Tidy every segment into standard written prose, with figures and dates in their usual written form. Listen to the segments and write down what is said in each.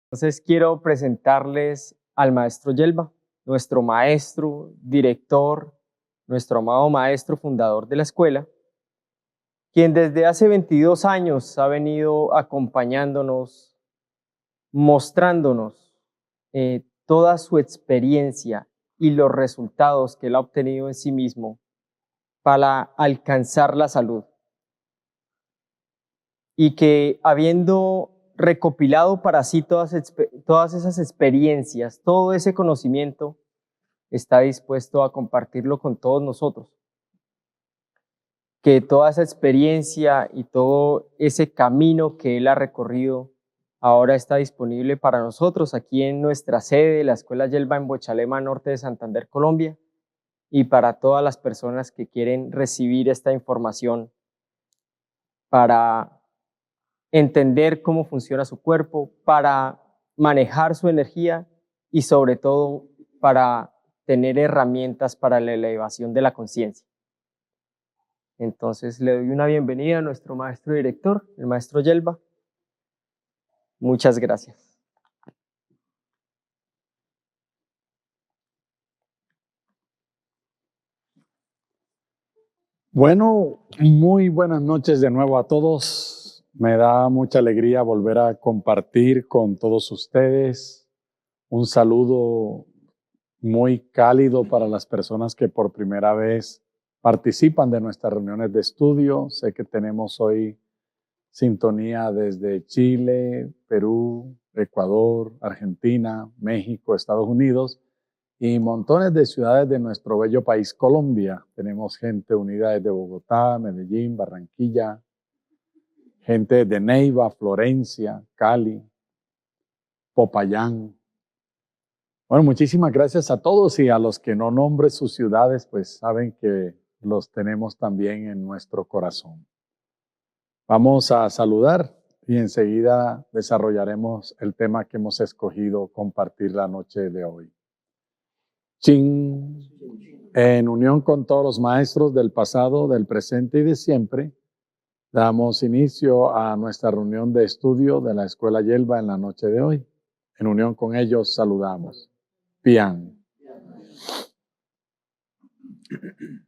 Entonces quiero presentarles al maestro Yelva, nuestro maestro, director, nuestro amado maestro fundador de la escuela, quien desde hace 22 años ha venido acompañándonos, mostrándonos toda su experiencia y los resultados que él ha obtenido en sí mismo para alcanzar la salud. Y que habiendo recopilado para sí todas esas experiencias, todo ese conocimiento, está dispuesto a compartirlo con todos nosotros. Que toda esa experiencia y todo ese camino que él ha recorrido ahora está disponible para nosotros aquí en nuestra sede, la Escuela Yelva en Bochalema, norte de Santander, Colombia, y para todas las personas que quieren recibir esta información para entender cómo funciona su cuerpo, para manejar su energía y sobre todo para tener herramientas para la elevación de la conciencia. Entonces le doy una bienvenida a nuestro maestro director, el maestro Yelva. Muchas gracias. Bueno, muy buenas noches de nuevo a todos. Me da mucha alegría volver a compartir con todos ustedes. Un saludo muy cálido para las personas que por primera vez participan de nuestras reuniones de estudio. Sé que tenemos hoy sintonía desde Chile, Perú, Ecuador, Argentina, México, Estados Unidos y montones de ciudades de nuestro bello país Colombia. Tenemos gente unida desde Bogotá, Medellín, Barranquilla, gente de Neiva, Florencia, Cali, Popayán. Bueno, muchísimas gracias a todos y a los que no nombre sus ciudades, pues saben que los tenemos también en nuestro corazón. Vamos a saludar y enseguida desarrollaremos el tema que hemos escogido compartir la noche de hoy. Chin. En unión con todos los maestros del pasado, del presente y de siempre, damos inicio a nuestra reunión de estudio de la Escuela Yelva en la noche de hoy. En unión con ellos saludamos. Pian.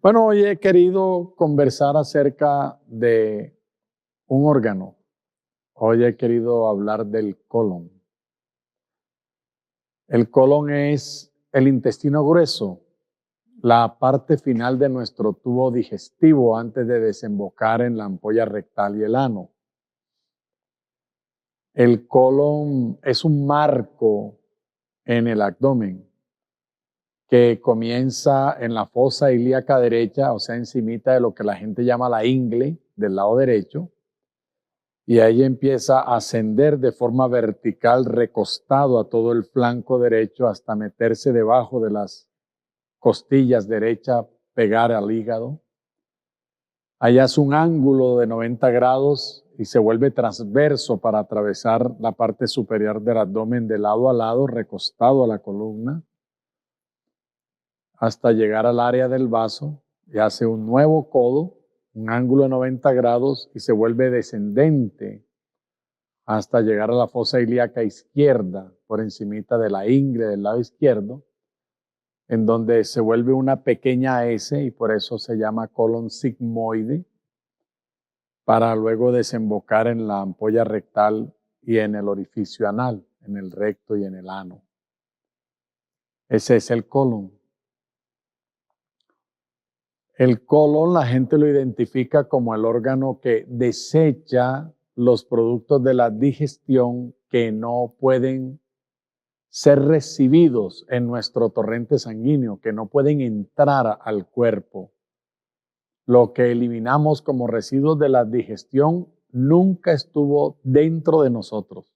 Bueno, hoy he querido conversar acerca de un órgano. Hoy he querido hablar del colon. El colon es el intestino grueso, la parte final de nuestro tubo digestivo antes de desembocar en la ampolla rectal y el ano. El colon es un marco en el abdomen que comienza en la fosa ilíaca derecha, o sea, encimita de lo que la gente llama la ingle del lado derecho, y ahí empieza a ascender de forma vertical, recostado a todo el flanco derecho hasta meterse debajo de las costillas derecha, pegar al hígado. Ahí hace un ángulo de 90 grados y se vuelve transverso para atravesar la parte superior del abdomen de lado a lado, recostado a la columna, hasta llegar al área del vaso y hace un nuevo codo, un ángulo de 90 grados y se vuelve descendente hasta llegar a la fosa ilíaca izquierda, por encimita de la ingle del lado izquierdo, en donde se vuelve una pequeña S y por eso se llama colon sigmoide, para luego desembocar en la ampolla rectal y en el orificio anal, en el recto y en el ano. Ese es el colon. El colon la gente lo identifica como el órgano que desecha los productos de la digestión que no pueden ser recibidos en nuestro torrente sanguíneo, que no pueden entrar al cuerpo. Lo que eliminamos como residuos de la digestión nunca estuvo dentro de nosotros.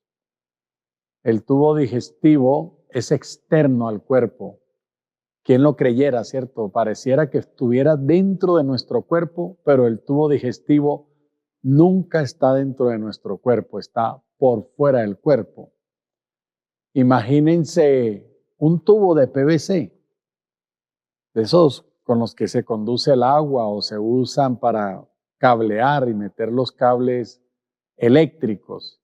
El tubo digestivo es externo al cuerpo. ¿Quién lo creyera, cierto? Pareciera que estuviera dentro de nuestro cuerpo, pero el tubo digestivo nunca está dentro de nuestro cuerpo, está por fuera del cuerpo. Imagínense un tubo de PVC, de esos con los que se conduce el agua o se usan para cablear y meter los cables eléctricos.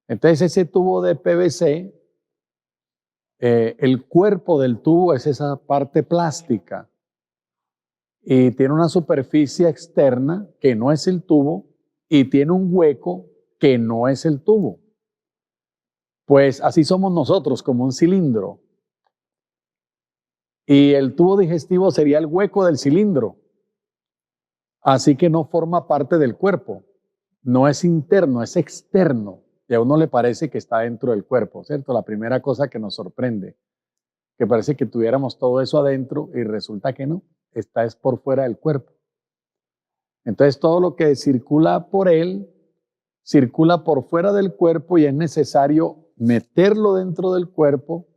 Entonces ese tubo de PVC, el cuerpo del tubo es esa parte plástica y tiene una superficie externa que no es el tubo y tiene un hueco que no es el tubo. Pues así somos nosotros, como un cilindro. Y el tubo digestivo sería el hueco del cilindro. Así que no forma parte del cuerpo. No es interno, es externo. Y a uno le parece que está dentro del cuerpo, ¿cierto? La primera cosa que nos sorprende, que parece que tuviéramos todo eso adentro y resulta que no, está es por fuera del cuerpo. Entonces todo lo que circula por él, circula por fuera del cuerpo y es necesario meterlo dentro del cuerpo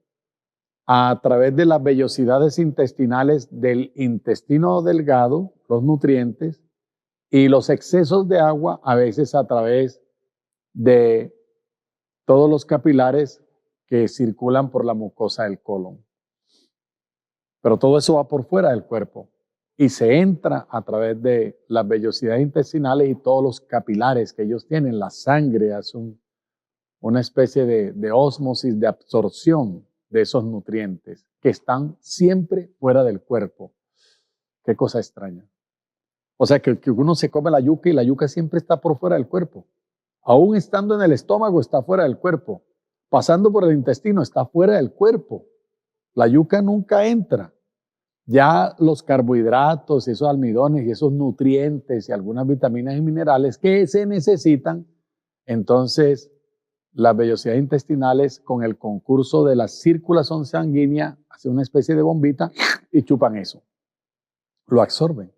a través de las vellosidades intestinales del intestino delgado, los nutrientes, y los excesos de agua a veces a través de todos los capilares que circulan por la mucosa del colon. Pero todo eso va por fuera del cuerpo y se entra a través de las vellosidades intestinales y todos los capilares que ellos tienen. La sangre es una especie de ósmosis, de absorción de esos nutrientes que están siempre fuera del cuerpo. Qué cosa extraña. O sea, que uno se come la yuca y la yuca siempre está por fuera del cuerpo. Aún estando en el estómago está fuera del cuerpo. Pasando por el intestino está fuera del cuerpo. La yuca nunca entra. Ya los carbohidratos, esos almidones y esos nutrientes y algunas vitaminas y minerales que se necesitan, entonces las vellosidades intestinales con el concurso de la circulación sanguínea hacen una especie de bombita y chupan eso. Lo absorben.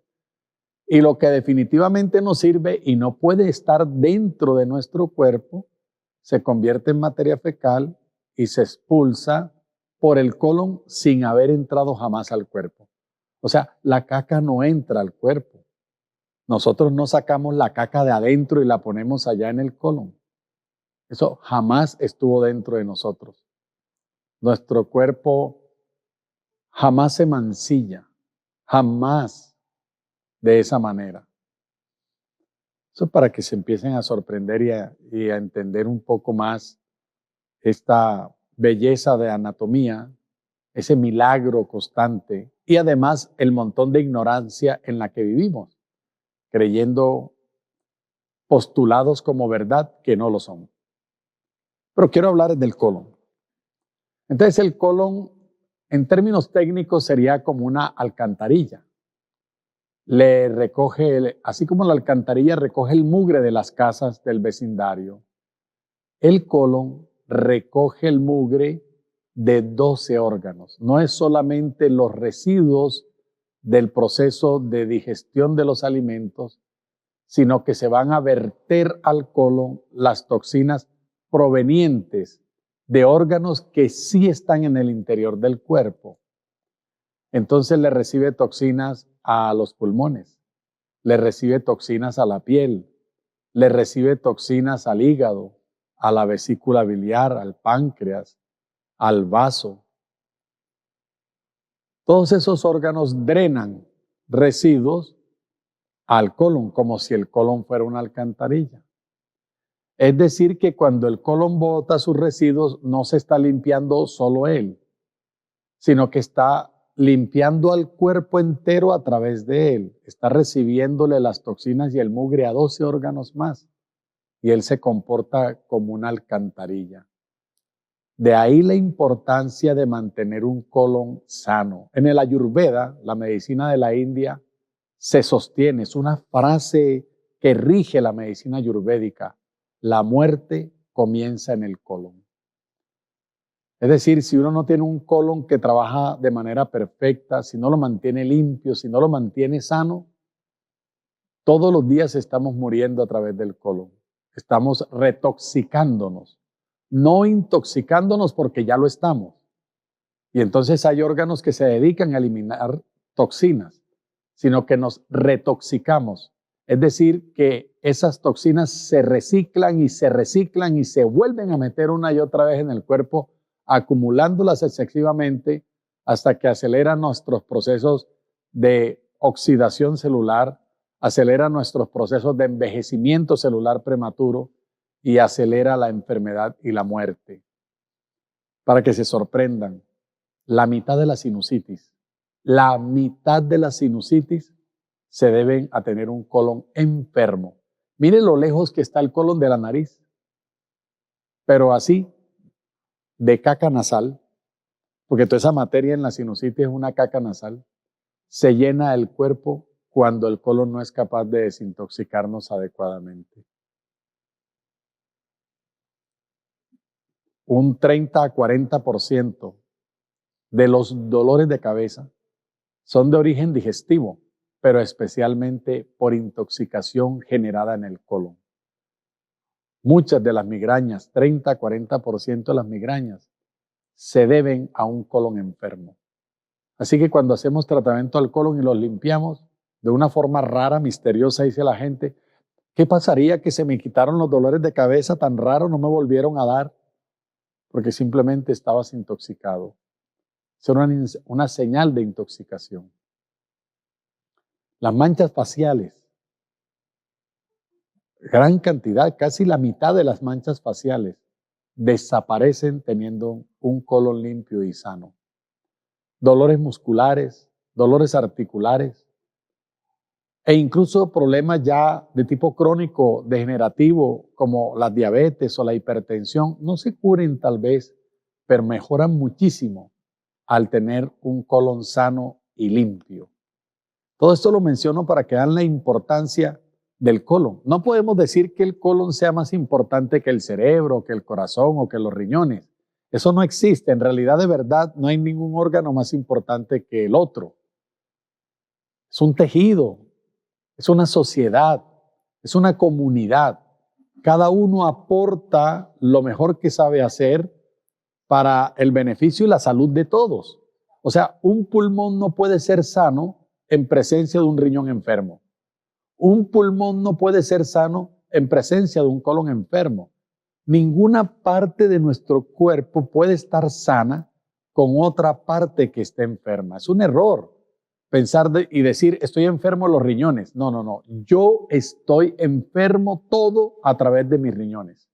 Y lo que definitivamente nos sirve y no puede estar dentro de nuestro cuerpo, se convierte en materia fecal y se expulsa por el colon sin haber entrado jamás al cuerpo. O sea, la caca no entra al cuerpo. Nosotros no sacamos la caca de adentro y la ponemos allá en el colon. Eso jamás estuvo dentro de nosotros. Nuestro cuerpo jamás se mancilla, jamás de esa manera. Eso es para que se empiecen a sorprender y a entender un poco más esta belleza de anatomía, ese milagro constante y además el montón de ignorancia en la que vivimos, creyendo postulados como verdad que no lo son. Pero quiero hablar del colon. Entonces el colon, en términos técnicos, sería como una alcantarilla. Le recoge, así como la alcantarilla recoge el mugre de las casas del vecindario, el colon recoge el mugre de 12 órganos. No es solamente los residuos del proceso de digestión de los alimentos, sino que se van a verter al colon las toxinas provenientes de órganos que sí están en el interior del cuerpo. Entonces le recibe toxinas a los pulmones, le recibe toxinas a la piel, le recibe toxinas al hígado, a la vesícula biliar, al páncreas, al vaso. Todos esos órganos drenan residuos al colon, como si el colon fuera una alcantarilla. Es decir, que cuando el colon bota sus residuos, no se está limpiando solo él, sino que está limpiando al cuerpo entero a través de él. Está recibiéndole las toxinas y el mugre a 12 órganos más. Y él se comporta como una alcantarilla. De ahí la importancia de mantener un colon sano. En el Ayurveda, la medicina de la India, se sostiene, es una frase que rige la medicina ayurvédica: la muerte comienza en el colon. Es decir, si uno no tiene un colon que trabaja de manera perfecta, si no lo mantiene limpio, si no lo mantiene sano, todos los días estamos muriendo a través del colon. Estamos retoxicándonos, no intoxicándonos porque ya lo estamos. Y entonces hay órganos que se dedican a eliminar toxinas, sino que nos retoxicamos. Es decir, que esas toxinas se reciclan y se vuelven a meter una y otra vez en el cuerpo, acumulándolas excesivamente hasta que aceleran nuestros procesos de oxidación celular, acelera nuestros procesos de envejecimiento celular prematuro y acelera la enfermedad y la muerte. Para que se sorprendan, la mitad de la sinusitis se deben a tener un colon enfermo. Mire lo lejos que está el colon de la nariz, pero así, de caca nasal, porque toda esa materia en la sinusitis es una caca nasal, se llena el cuerpo cuando el colon no es capaz de desintoxicarnos adecuadamente. Un 30 a 40% de los dolores de cabeza son de origen digestivo, pero especialmente por intoxicación generada en el colon. Muchas de las migrañas, 30 a 40% de las migrañas, se deben a un colon enfermo. Así que cuando hacemos tratamiento al colon y los limpiamos, de una forma rara, misteriosa, dice la gente, ¿qué pasaría que se me quitaron los dolores de cabeza tan raros, no me volvieron a dar? Porque simplemente estabas intoxicado. Es una señal de intoxicación. Las manchas faciales, gran cantidad, casi la mitad de las manchas faciales desaparecen teniendo un colon limpio y sano. Dolores musculares, dolores articulares e incluso problemas ya de tipo crónico degenerativo como la diabetes o la hipertensión no se curen tal vez, pero mejoran muchísimo al tener un colon sano y limpio. Todo esto lo menciono para que vean la importancia del colon. No podemos decir que el colon sea más importante que el cerebro, que el corazón o que los riñones. Eso no existe. En realidad, de verdad, no hay ningún órgano más importante que el otro. Es un tejido, es una sociedad, es una comunidad. Cada uno aporta lo mejor que sabe hacer para el beneficio y la salud de todos. O sea, un pulmón no puede ser sano en presencia de un riñón enfermo. Un pulmón no puede ser sano en presencia de un colon enfermo. Ninguna parte de nuestro cuerpo puede estar sana con otra parte que esté enferma. Es un error pensar y decir, estoy enfermo de los riñones. No, no, no. Yo estoy enfermo todo a través de mis riñones.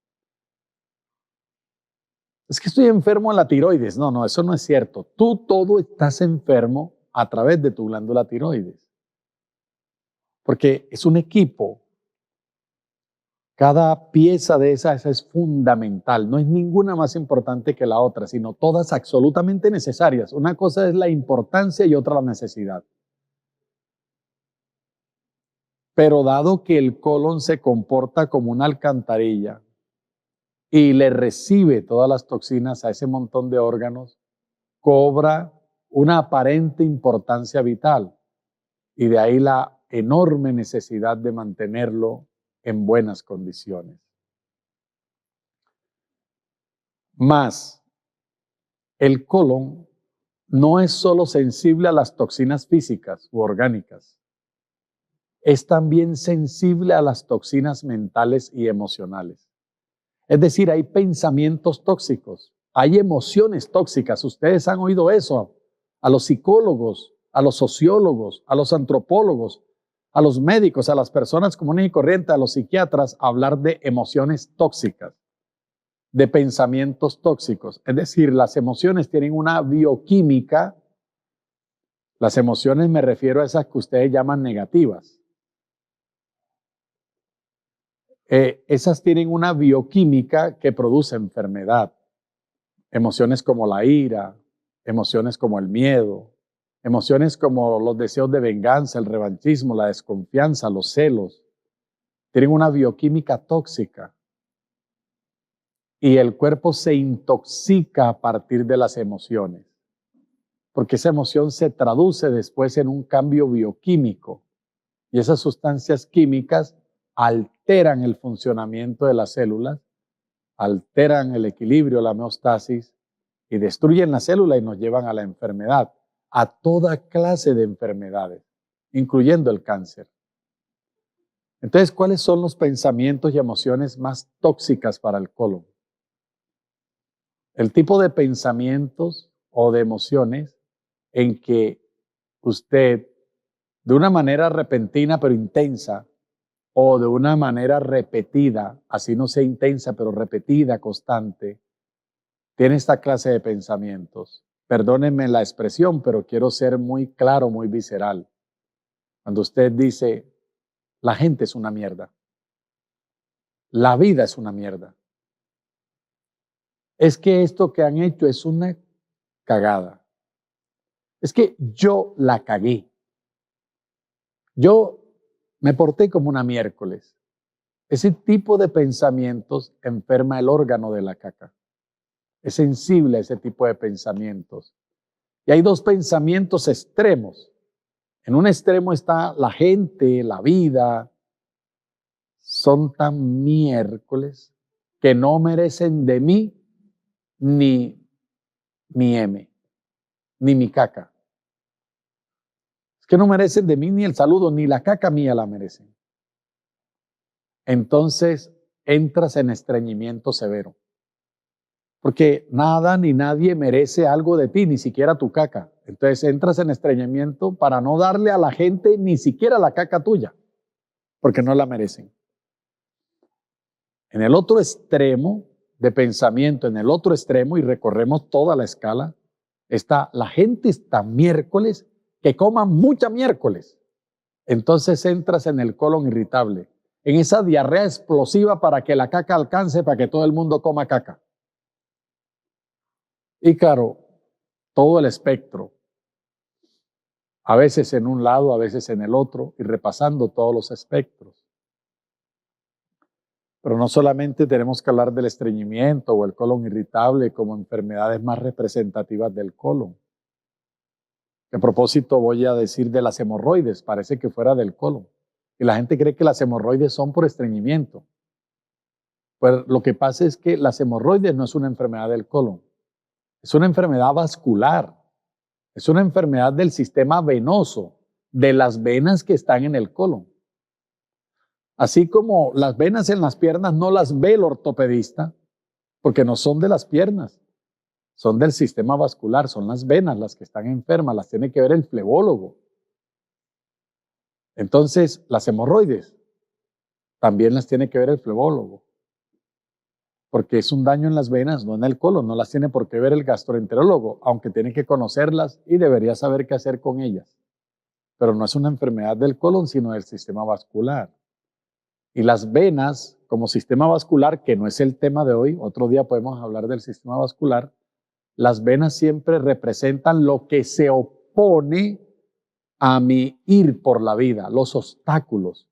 Es que estoy enfermo en la tiroides. No, no, eso no es cierto. Tú todo estás enfermo a través de tu glándula tiroides. Porque es un equipo. Cada pieza de esas es fundamental. No es ninguna más importante que la otra, sino todas absolutamente necesarias. Una cosa es la importancia y otra la necesidad. Pero dado que el colon se comporta como una alcantarilla y le recibe todas las toxinas a ese montón de órganos, cobra una aparente importancia vital. Y de ahí la enorme necesidad de mantenerlo en buenas condiciones. Más, el colon no es solo sensible a las toxinas físicas u orgánicas, es también sensible a las toxinas mentales y emocionales. Es decir, hay pensamientos tóxicos, hay emociones tóxicas. Ustedes han oído eso a los psicólogos, a los sociólogos, a los antropólogos, a los médicos, a las personas comunes y corrientes, a los psiquiatras, hablar de emociones tóxicas, de pensamientos tóxicos. Es decir, las emociones tienen una bioquímica. Las emociones me refiero a esas que ustedes llaman negativas. Esas tienen una bioquímica que produce enfermedad. Emociones como la ira, emociones como el miedo, emociones como los deseos de venganza, el revanchismo, la desconfianza, los celos, tienen una bioquímica tóxica. Y el cuerpo se intoxica a partir de las emociones, porque esa emoción se traduce después en un cambio bioquímico. Y esas sustancias químicas alteran el funcionamiento de las células, alteran el equilibrio, la homeostasis, y destruyen la célula y nos llevan a la enfermedad, a toda clase de enfermedades, incluyendo el cáncer. Entonces, ¿cuáles son los pensamientos y emociones más tóxicas para el colon? El tipo de pensamientos o de emociones en que usted, de una manera repentina pero intensa, o de una manera repetida, así no sea intensa, pero repetida, constante, tiene esta clase de pensamientos. Perdónenme la expresión, pero quiero ser muy claro, muy visceral. Cuando usted dice, la gente es una mierda, la vida es una mierda, es que esto que han hecho es una cagada, es que yo la cagué, yo me porté como una miércoles. Ese tipo de pensamientos enferma el órgano de la caca. Es sensible a ese tipo de pensamientos. Y hay dos pensamientos extremos. En un extremo está la gente, la vida, son tan miércoles que no merecen de mí ni mi M, ni mi caca. Es que no merecen de mí ni el saludo, ni la caca mía la merecen. Entonces entras en estreñimiento severo. Porque nada ni nadie merece algo de ti, ni siquiera tu caca. Entonces entras en estreñimiento para no darle a la gente ni siquiera la caca tuya, porque no la merecen. En el otro extremo de pensamiento, en el otro extremo, y recorremos toda la escala, está la gente está miércoles, que coman mucha miércoles. Entonces entras en el colon irritable, en esa diarrea explosiva para que la caca alcance, para que todo el mundo coma caca. Y claro, todo el espectro, a veces en un lado, a veces en el otro, y repasando todos los espectros. Pero no solamente tenemos que hablar del estreñimiento o el colon irritable como enfermedades más representativas del colon. A propósito voy a decir de las hemorroides, parece que fuera del colon. Y la gente cree que las hemorroides son por estreñimiento. Pues lo que pasa es que las hemorroides no es una enfermedad del colon, es una enfermedad vascular, es una enfermedad del sistema venoso, de las venas que están en el colon. Así como las venas en las piernas no las ve el ortopedista, porque no son de las piernas, son del sistema vascular, son las venas las que están enfermas, las tiene que ver el flebólogo. Entonces, las hemorroides también las tiene que ver el flebólogo, porque es un daño en las venas, no en el colon, no las tiene por qué ver el gastroenterólogo, aunque tiene que conocerlas y debería saber qué hacer con ellas. Pero no es una enfermedad del colon, sino del sistema vascular. Y las venas, como sistema vascular, que no es el tema de hoy, otro día podemos hablar del sistema vascular, las venas siempre representan lo que se opone a mi ir por la vida, los obstáculos.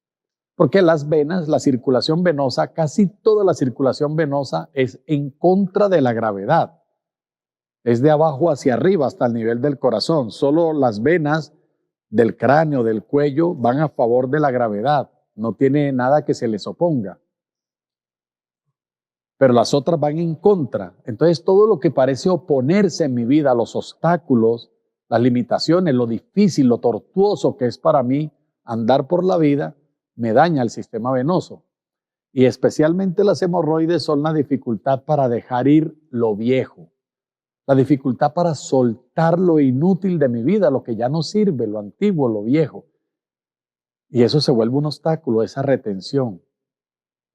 Porque las venas, la circulación venosa, casi toda la circulación venosa es en contra de la gravedad. Es de abajo hacia arriba hasta el nivel del corazón. Solo las venas del cráneo, del cuello, van a favor de la gravedad. No tiene nada que se les oponga. Pero las otras van en contra. Entonces todo lo que parece oponerse en mi vida, los obstáculos, las limitaciones, lo difícil, lo tortuoso que es para mí andar por la vida, me daña el sistema venoso. Y especialmente las hemorroides son la dificultad para dejar ir lo viejo, la dificultad para soltar lo inútil de mi vida, lo que ya no sirve, lo antiguo, lo viejo. Y eso se vuelve un obstáculo, esa retención.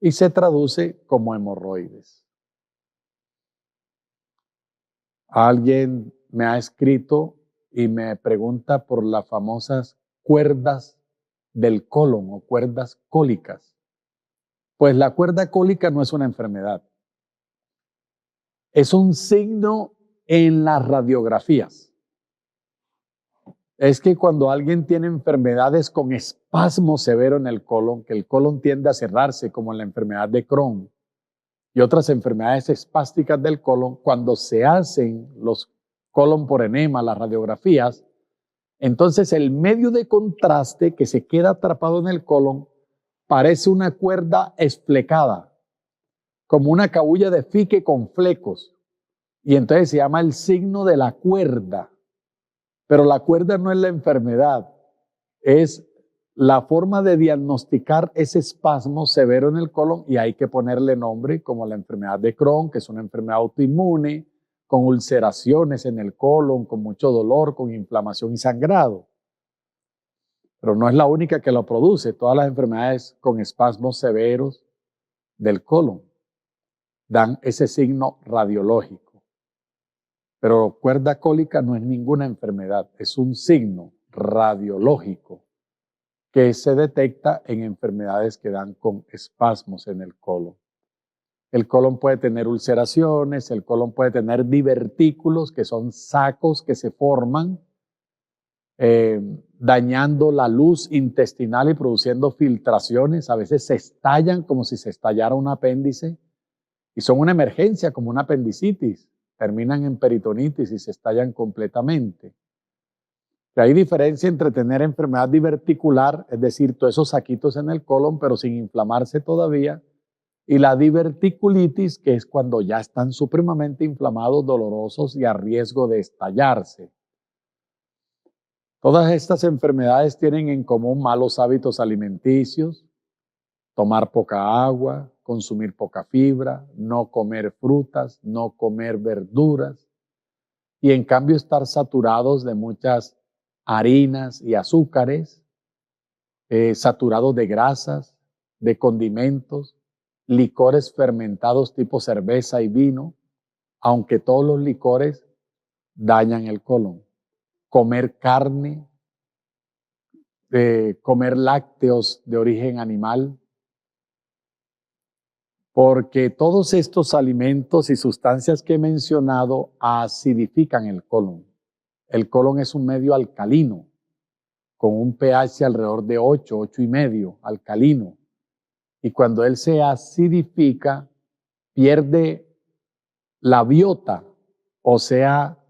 Y se traduce como hemorroides. Alguien me ha escrito y me pregunta por las famosas cuerdas del colon o cuerdas cólicas. Pues la cuerda cólica no es una enfermedad. Es un signo en las radiografías. Es que cuando alguien tiene enfermedades con espasmo severo en el colon, que el colon tiende a cerrarse, como en la enfermedad de Crohn y otras enfermedades espásticas del colon, cuando se hacen los colon por enema, las radiografías, entonces el medio de contraste que se queda atrapado en el colon parece una cuerda esflecada, como una cabulla de fique con flecos. Y entonces se llama el signo de la cuerda. Pero la cuerda no es la enfermedad, es la forma de diagnosticar ese espasmo severo en el colon y hay que ponerle nombre como la enfermedad de Crohn, que es una enfermedad autoinmune, con ulceraciones en el colon, con mucho dolor, con inflamación y sangrado. pero no es la única que lo produce. Todas las enfermedades con espasmos severos del colon dan ese signo radiológico. Pero cuerda cólica no es ninguna enfermedad, es un signo radiológico que se detecta en enfermedades que dan con espasmos en el colon. El colon puede tener ulceraciones, el colon puede tener divertículos, que son sacos que se forman, dañando la luz intestinal y produciendo filtraciones. A veces se estallan como si se estallara un apéndice y son una emergencia como una apendicitis. Terminan en peritonitis y se estallan completamente. Y hay diferencia entre tener enfermedad diverticular, es decir, todos esos saquitos en el colon, pero sin inflamarse todavía, y la diverticulitis, que es cuando ya están supremamente inflamados, dolorosos y a riesgo de estallarse. Todas estas enfermedades tienen en común malos hábitos alimenticios, tomar poca agua, consumir poca fibra, no comer frutas, no comer verduras, y en cambio estar saturados de muchas harinas y azúcares, saturados de grasas, de condimentos, licores fermentados tipo cerveza y vino, aunque todos los licores dañan el colon. Comer carne, comer lácteos de origen animal, porque todos estos alimentos y sustancias que he mencionado acidifican el colon. El colon es un medio alcalino, con un pH alrededor de 8, 8,5, alcalino. Y cuando él se acidifica, pierde la biota, o sea,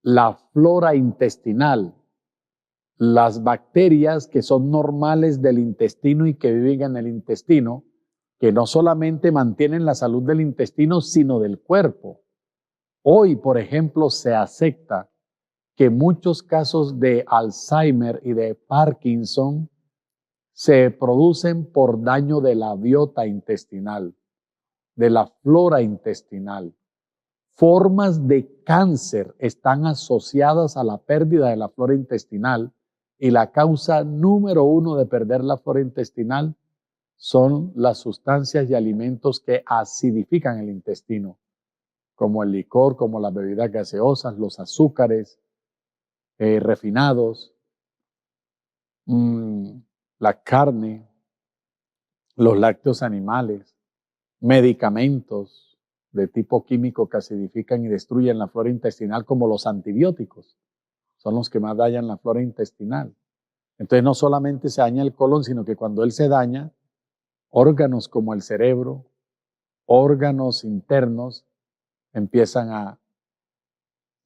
la flora intestinal, las bacterias que son normales del intestino y que viven en el intestino, que no solamente mantienen la salud del intestino, sino del cuerpo. Hoy, por ejemplo, se acepta que muchos casos de Alzheimer y de Parkinson se producen por daño de la biota intestinal, de la flora intestinal. Formas de cáncer están asociadas a la pérdida de la flora intestinal y la causa número 1 de perder la flora intestinal son las sustancias y alimentos que acidifican el intestino, como el licor, como las bebidas gaseosas, los azúcares refinados, la carne, los lácteos animales, medicamentos de tipo químico que acidifican y destruyen la flora intestinal, como los antibióticos, son los que más dañan la flora intestinal. Entonces no solamente se daña el colon, sino que cuando él se daña, órganos como el cerebro, órganos internos, empiezan a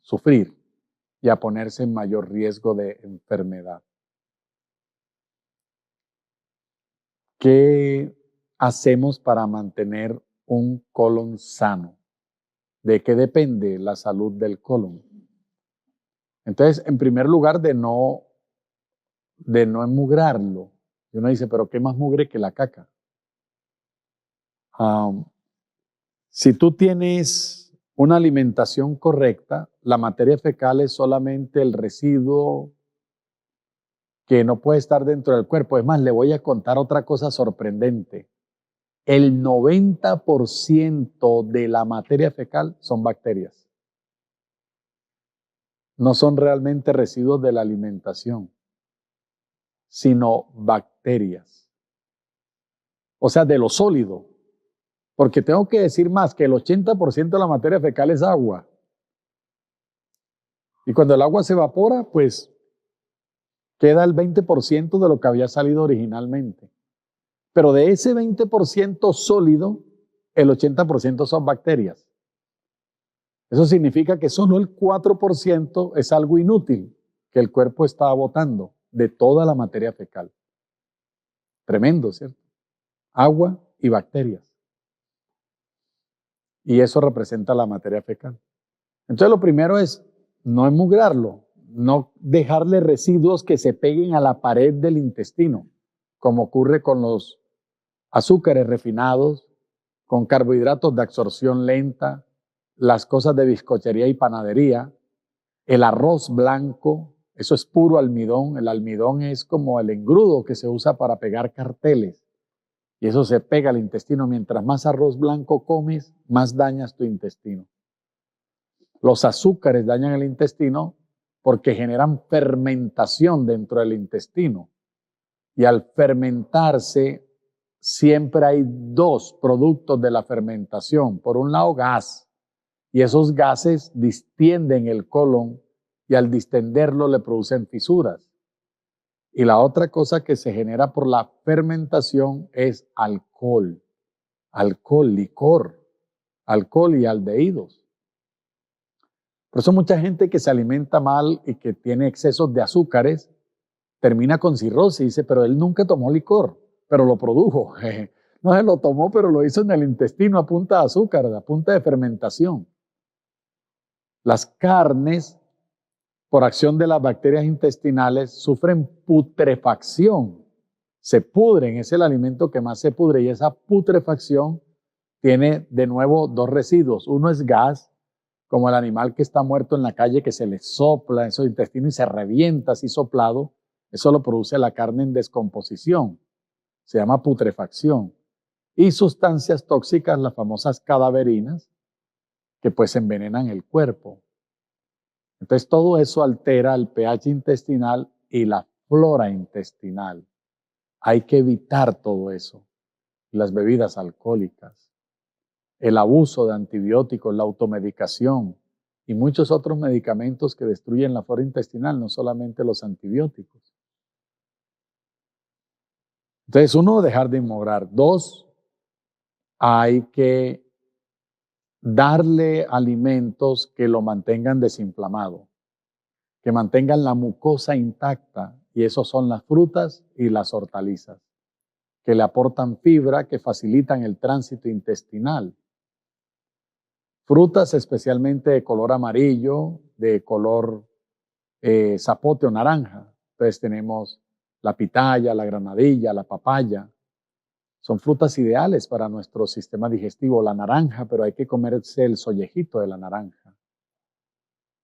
sufrir y a ponerse en mayor riesgo de enfermedad. ¿Qué hacemos para mantener un colon sano? ¿De qué depende la salud del colon? Entonces, en primer lugar, de no enmugrarlo. Y uno dice, pero ¿qué más mugre que la caca? Si tú tienes una alimentación correcta, la materia fecal es solamente el residuo que no puede estar dentro del cuerpo. Es más, le voy a contar otra cosa sorprendente. El 90% de la materia fecal son bacterias. No son realmente residuos de la alimentación, sino bacterias. O sea, de lo sólido. Porque tengo que decir más que el 80% de la materia fecal es agua. Y cuando el agua se evapora, pues queda el 20% de lo que había salido originalmente. Pero de ese 20% sólido, el 80% son bacterias. Eso significa que solo el 4% es algo inútil que el cuerpo está botando de toda la materia fecal. Tremendo, ¿cierto? Agua y bacterias. Y eso representa la materia fecal. Entonces lo primero es no enmugrarlo, no dejarle residuos que se peguen a la pared del intestino, como ocurre con los azúcares refinados, con carbohidratos de absorción lenta, las cosas de bizcochería y panadería, el arroz blanco, Eso es puro almidón. El almidón es como el engrudo que se usa para pegar carteles. Y eso se pega al intestino. Mientras más arroz blanco comes, más dañas tu intestino. Los azúcares dañan el intestino porque generan fermentación dentro del intestino. Y al fermentarse, siempre hay dos productos de la fermentación. Por un lado, gas. Y esos gases distienden el colon y al distenderlo le producen fisuras. Y la otra cosa que se genera por la fermentación es alcohol. Alcohol, licor, alcohol y aldehídos. Por eso mucha gente que se alimenta mal y que tiene excesos de azúcares termina con cirrosis. Dice, pero él nunca tomó licor, pero lo produjo. No se lo tomó, pero lo hizo en el intestino a punta de azúcar, a punta de fermentación. Las carnes, por acción de las bacterias intestinales, sufren putrefacción. Se pudren, es el alimento que más se pudre y esa putrefacción tiene de nuevo dos residuos. Uno es gas, como el animal que está muerto en la calle que se le sopla en su intestino y se revienta así soplado. Eso lo produce la carne en descomposición. Se llama putrefacción. Y sustancias tóxicas, las famosas cadaverinas, que pues envenenan el cuerpo. Entonces todo eso altera el pH intestinal y la flora intestinal. Hay que evitar todo eso. Las bebidas alcohólicas, el abuso de antibióticos, la automedicación y muchos otros medicamentos que destruyen la flora intestinal, no solamente los antibióticos. Entonces, uno, dejar de inmorar. Dos, hay que darle alimentos que lo mantengan desinflamado, que mantengan la mucosa intacta, y esos son las frutas y las hortalizas, que le aportan fibra, que facilitan el tránsito intestinal. Frutas especialmente de color amarillo, de color zapote o naranja. Entonces tenemos la pitaya, la granadilla, la papaya. Son frutas ideales para nuestro sistema digestivo. La naranja, pero hay que comerse el sollejito de la naranja.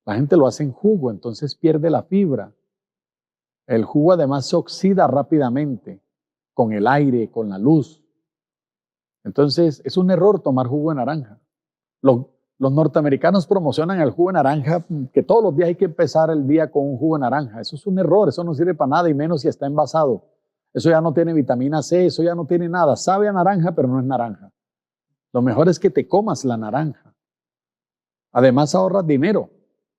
La gente lo hace en jugo, entonces pierde la fibra. El jugo además se oxida rápidamente con el aire, con la luz. Entonces es un error tomar jugo de naranja. Los norteamericanos promocionan el jugo de naranja, que todos los días hay que empezar el día con un jugo de naranja. Eso es un error, eso no sirve para nada y menos si está envasado. Eso ya no tiene vitamina C, eso ya no tiene nada. Sabe a naranja, pero no es naranja. Lo mejor es que te comas la naranja. Además ahorras dinero.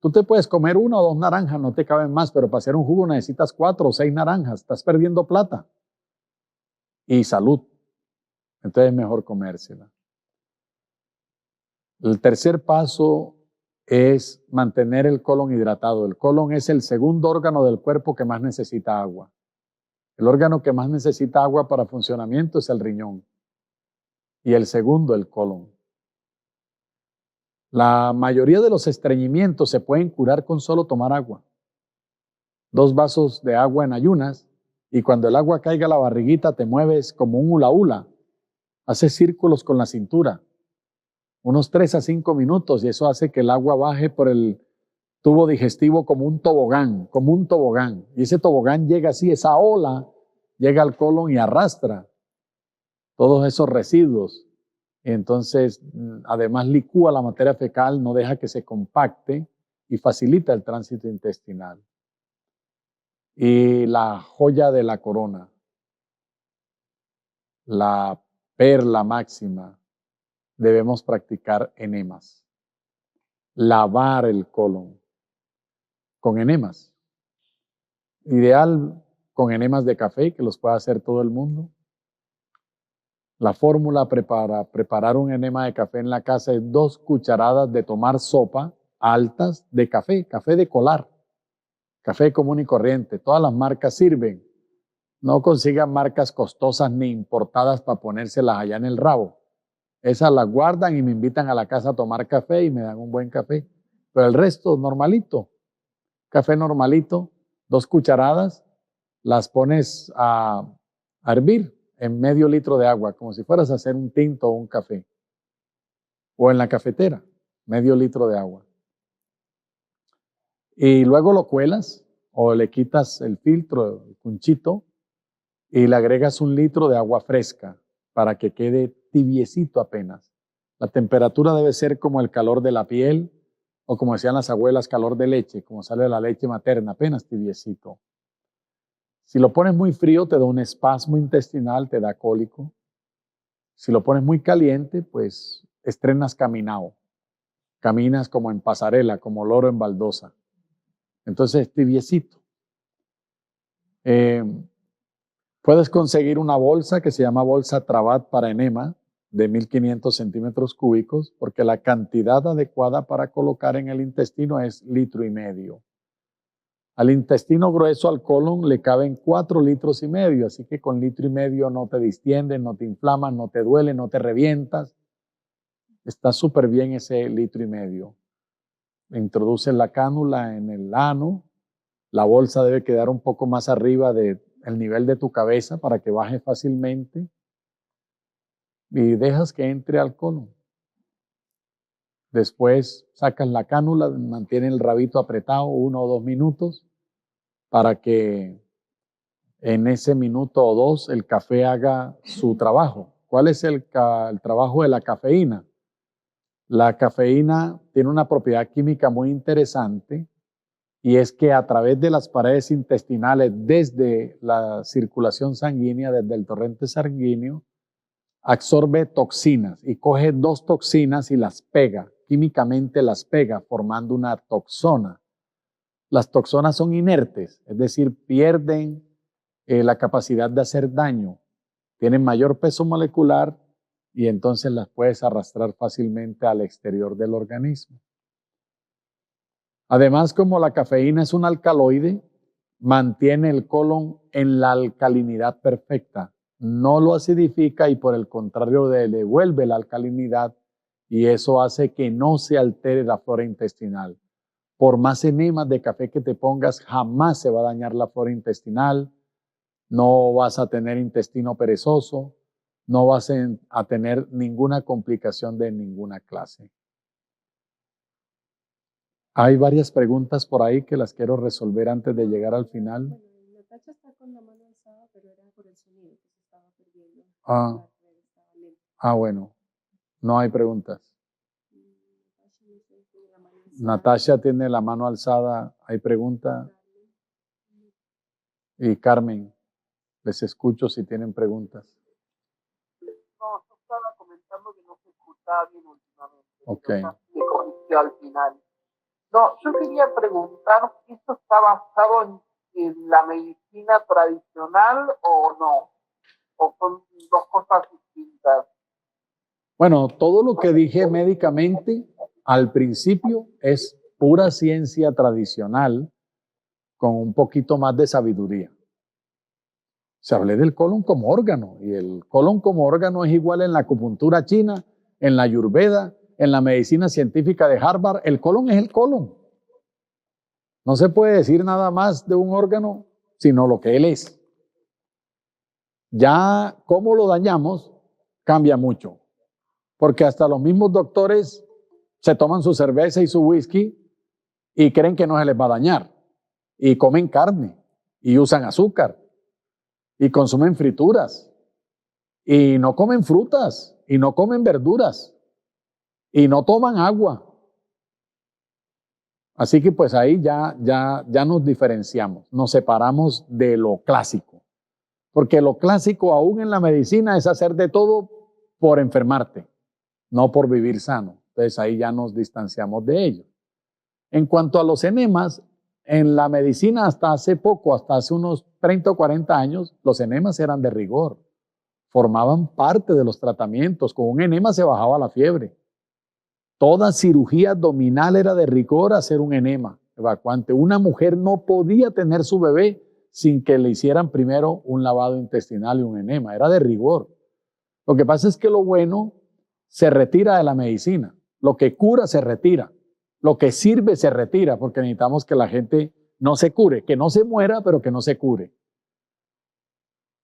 Tú te puedes comer una o dos naranjas, no te caben más, pero para hacer un jugo necesitas 4 o 6 naranjas. Estás perdiendo plata y salud. Entonces es mejor comérsela. El tercer paso es mantener el colon hidratado. El colon es el segundo órgano del cuerpo que más necesita agua. El órgano que más necesita agua para funcionamiento es el riñón. Y el segundo, el colon. La mayoría de los estreñimientos se pueden curar con solo tomar agua. 2 vasos de agua en ayunas, y cuando el agua caiga a la barriguita te mueves como un hula hula. Haces círculos con la cintura. Unos 3 a 5 minutos, y eso hace que el agua baje por el tubo digestivo como un tobogán, como un tobogán. Y ese tobogán llega así, esa ola llega al colon y arrastra todos esos residuos. Entonces, además licúa la materia fecal, no deja que se compacte y facilita el tránsito intestinal. Y la joya de la corona, la perla máxima, debemos practicar enemas. Lavar el colon con enemas. Ideal con enemas de café, que los pueda hacer todo el mundo. La fórmula para preparar un enema de café en la casa es 2 cucharadas de tomar sopa altas de café, café de colar, café común y corriente. Todas las marcas sirven. No consigan marcas costosas ni importadas para ponérselas allá en el rabo. Esas las guardan y me invitan a la casa a tomar café y me dan un buen café. Pero el resto, normalito. Café normalito, 2 cucharadas, las pones a hervir en medio litro de agua, como si fueras a hacer un tinto o un café. O en la cafetera, medio litro de agua. Y luego lo cuelas o le quitas el filtro, el cunchito, y le agregas 1 litro de agua fresca para que quede tibiecito apenas. La temperatura debe ser como el calor de la piel, o como decían las abuelas, calor de leche, como sale la leche materna, apenas tibiecito. Si lo pones muy frío, te da un espasmo intestinal, te da cólico. Si lo pones muy caliente, pues estrenas caminado. Caminas como en pasarela, como loro en baldosa. Entonces, tibiecito. Puedes conseguir una bolsa que se llama bolsa Trabat para enema de 1500 centímetros cúbicos, porque la cantidad adecuada para colocar en el intestino es 1,5 litros. Al intestino grueso, al colon, le caben 4,5 litros, así que con 1,5 litros no te distienden, no te inflaman, no te duele, no te revientas. Está súper bien ese 1,5 litros. Introduces la cánula en el ano, la bolsa debe quedar un poco más arriba del nivel de tu cabeza para que baje fácilmente y dejas que entre al colon. Después sacas la cánula, mantienes el rabito apretado 1 o 2 minutos para que en ese minuto o 2 el café haga su trabajo. ¿Cuál es el trabajo de la cafeína? La cafeína tiene una propiedad química muy interesante y es que a través de las paredes intestinales, desde la circulación sanguínea, desde el torrente sanguíneo, absorbe toxinas y coge 2 toxinas y las pega, químicamente las pega, formando una toxona. Las toxonas son inertes, es decir, pierden la capacidad de hacer daño, tienen mayor peso molecular y entonces las puedes arrastrar fácilmente al exterior del organismo. Además, como la cafeína es un alcaloide, mantiene el colon en la alcalinidad perfecta, no lo acidifica y por el contrario le devuelve la alcalinidad y eso hace que no se altere la flora intestinal. Por más enemas de café que te pongas, jamás se va a dañar la flora intestinal, no vas a tener intestino perezoso, no vas a tener ninguna complicación de ninguna clase. Hay varias preguntas por ahí que las quiero resolver antes de llegar al final. Bueno, Natacha está con la mano alzada, pero era por el sonido que se estaba perdiendo. Bueno, no hay preguntas. Natasha tiene la mano alzada, ¿hay pregunta? Y Carmen, les escucho si tienen preguntas. No, yo estaba comentando que no se escuchaba bien últimamente. Ok. Me corrigió al final. No, yo quería preguntar si esto está basado en la medicina tradicional o no, o son 2 cosas distintas. Bueno, todo lo que dije médicamente al principio es pura ciencia tradicional con un poquito más de sabiduría. Se hablé del colon como órgano y el colon como órgano es igual en la acupuntura china, en la ayurveda, en la medicina científica de Harvard. El colon es el colon. No se puede decir nada más de un órgano sino lo que él es. Ya cómo lo dañamos cambia mucho, porque hasta los mismos doctores se toman su cerveza y su whisky y creen que no se les va a dañar y comen carne y usan azúcar y consumen frituras y no comen frutas y no comen verduras y no toman agua. Así que pues ahí ya nos diferenciamos, nos separamos de lo clásico. Porque lo clásico aún en la medicina es hacer de todo por enfermarte, no por vivir sano. Entonces ahí ya nos distanciamos de ello. En cuanto a los enemas, en la medicina hasta hace poco, hasta hace unos 30 o 40 años, los enemas eran de rigor. Formaban parte de los tratamientos. Con un enema se bajaba la fiebre. Toda cirugía abdominal era de rigor hacer un enema evacuante. Una mujer no podía tener su bebé sin que le hicieran primero un lavado intestinal y un enema. Era de rigor. Lo que pasa es que lo bueno se retira de la medicina. Lo que cura se retira. Lo que sirve se retira porque necesitamos que la gente no se cure, que no se muera, pero que no se cure.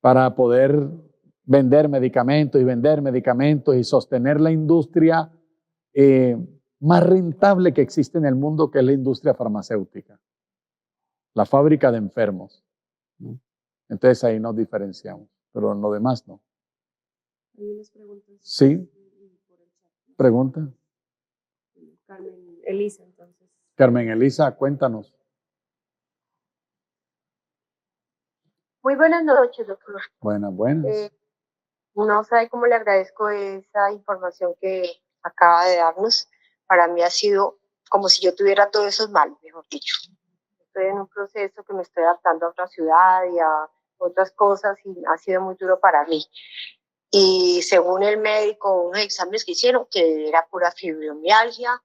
Para poder vender medicamentos y sostener la industria más rentable que existe en el mundo, que es la industria farmacéutica. la fábrica de enfermos, ¿no? Entonces ahí nos diferenciamos, pero en lo demás no. Hay unas preguntas. Sí, Por el chat. pregunta. Carmen Elisa, entonces. Carmen Elisa, cuéntanos. Muy buenas noches, doctor. Buenas, buenas. No sabe cómo le agradezco esa información que acaba de darnos. Para mí ha sido como si yo tuviera todos esos males, mejor dicho. Estoy en un proceso que me estoy adaptando a otra ciudad y a otras cosas y ha sido muy duro para mí. Y según el médico, unos exámenes que hicieron, que era pura fibromialgia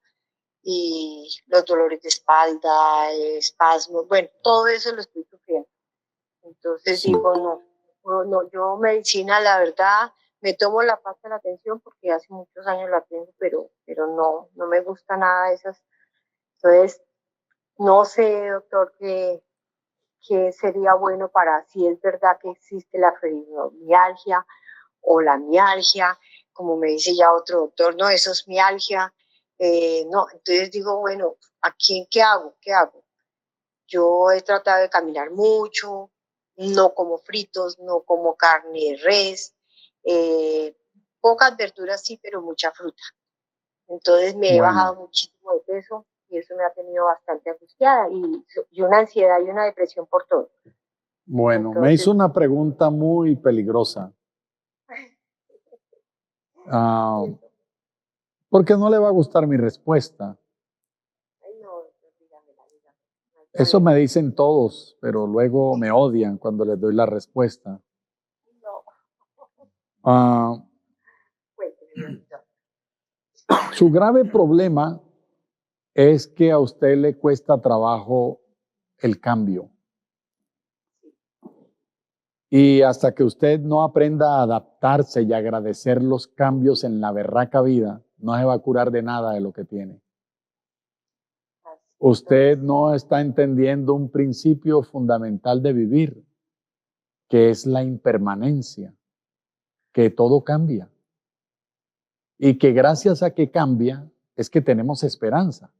y los dolores de espalda, espasmos, bueno, todo eso lo estoy sufriendo. Entonces Sí. digo, no, yo medicina, la verdad, me tomo la pasta de la atención porque hace muchos años la tengo, pero no me gusta nada de esas. Entonces, no sé, doctor, qué sería bueno para si es verdad que existe la fibromialgia o la mialgia, como me dice ya otro doctor, no, eso es mialgia. No, entonces digo, bueno, ¿aquí qué hago? ¿Qué hago? Yo he tratado de caminar mucho, no como fritos, no como carne de res, pocas verduras sí, pero mucha fruta. Entonces me he bajado muchísimo de peso y eso me ha tenido bastante angustiada y una ansiedad y una depresión por todo. Bueno, Entonces, me hizo una pregunta muy peligrosa. Porque no le va a gustar mi respuesta. ay, no, dígamela. Eso me dicen todos, pero luego me odian cuando les doy la respuesta. No. Su grave problema es que a usted le cuesta trabajo el cambio. Y hasta que usted no aprenda a adaptarse y agradecer los cambios en la berraca vida, no se va a curar de nada de lo que tiene. Usted no está entendiendo un principio fundamental de vivir, que es la impermanencia, que todo cambia. Y que gracias a que cambia es que tenemos esperanza.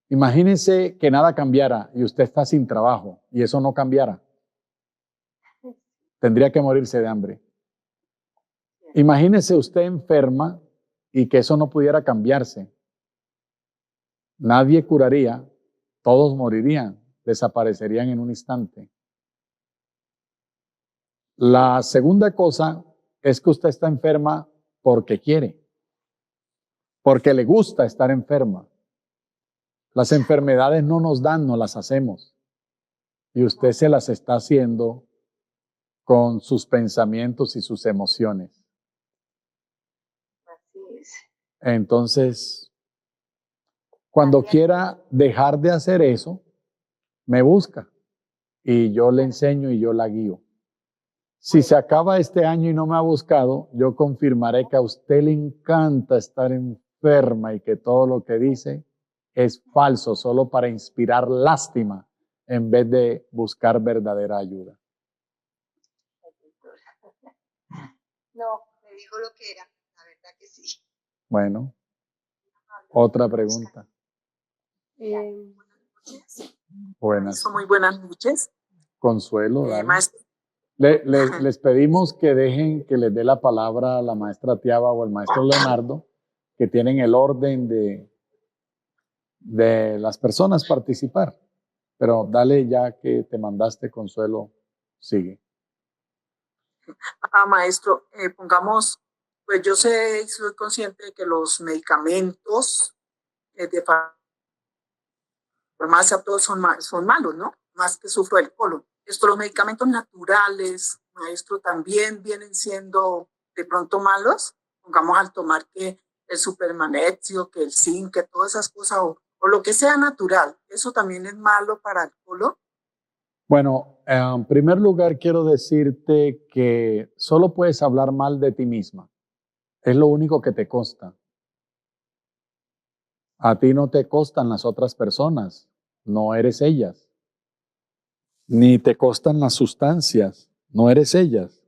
Imagínese que nada cambiara y usted está sin trabajo y eso no cambiara. Tendría que morirse de hambre. Imagínese usted enferma y que eso no pudiera cambiarse. Nadie curaría, todos morirían, desaparecerían en un instante. La segunda cosa es que usted está enferma porque quiere, porque le gusta estar enferma. Las enfermedades no nos dan, no las hacemos. Y usted se las está haciendo con sus pensamientos y sus emociones. Así es. Entonces, cuando quiera dejar de hacer eso, me busca y yo le enseño y yo la guío. Si se acaba este año y no me ha buscado, yo confirmaré que a usted le encanta estar enferma y que todo lo que dice es falso, solo para inspirar lástima en vez de buscar verdadera ayuda. No, me dijo lo que era, la verdad que sí. Bueno, otra pregunta. Buenas. Muy buenas noches. Consuelo, dale. Maestro. Les pedimos que dejen que les dé la palabra a la maestra Tiaba o al maestro Leonardo, que tienen el orden de las personas participar. Pero dale, ya que te mandaste, Consuelo, sigue. Maestro, pongamos, pues yo sé y soy consciente de que los medicamentos de farmacia todos son malos, ¿no? Más que sufro del colon. Los medicamentos naturales, maestro, también vienen siendo de pronto malos. Pongamos al tomar que el supermanexio, que el zinc, que todas esas cosas, o lo que sea natural, ¿eso también es malo para el colon? Bueno, en primer lugar quiero decirte que solo puedes hablar mal de ti misma. Es lo único que te consta. A ti no te costan las otras personas, no eres ellas. Ni te costan las sustancias, no eres ellas.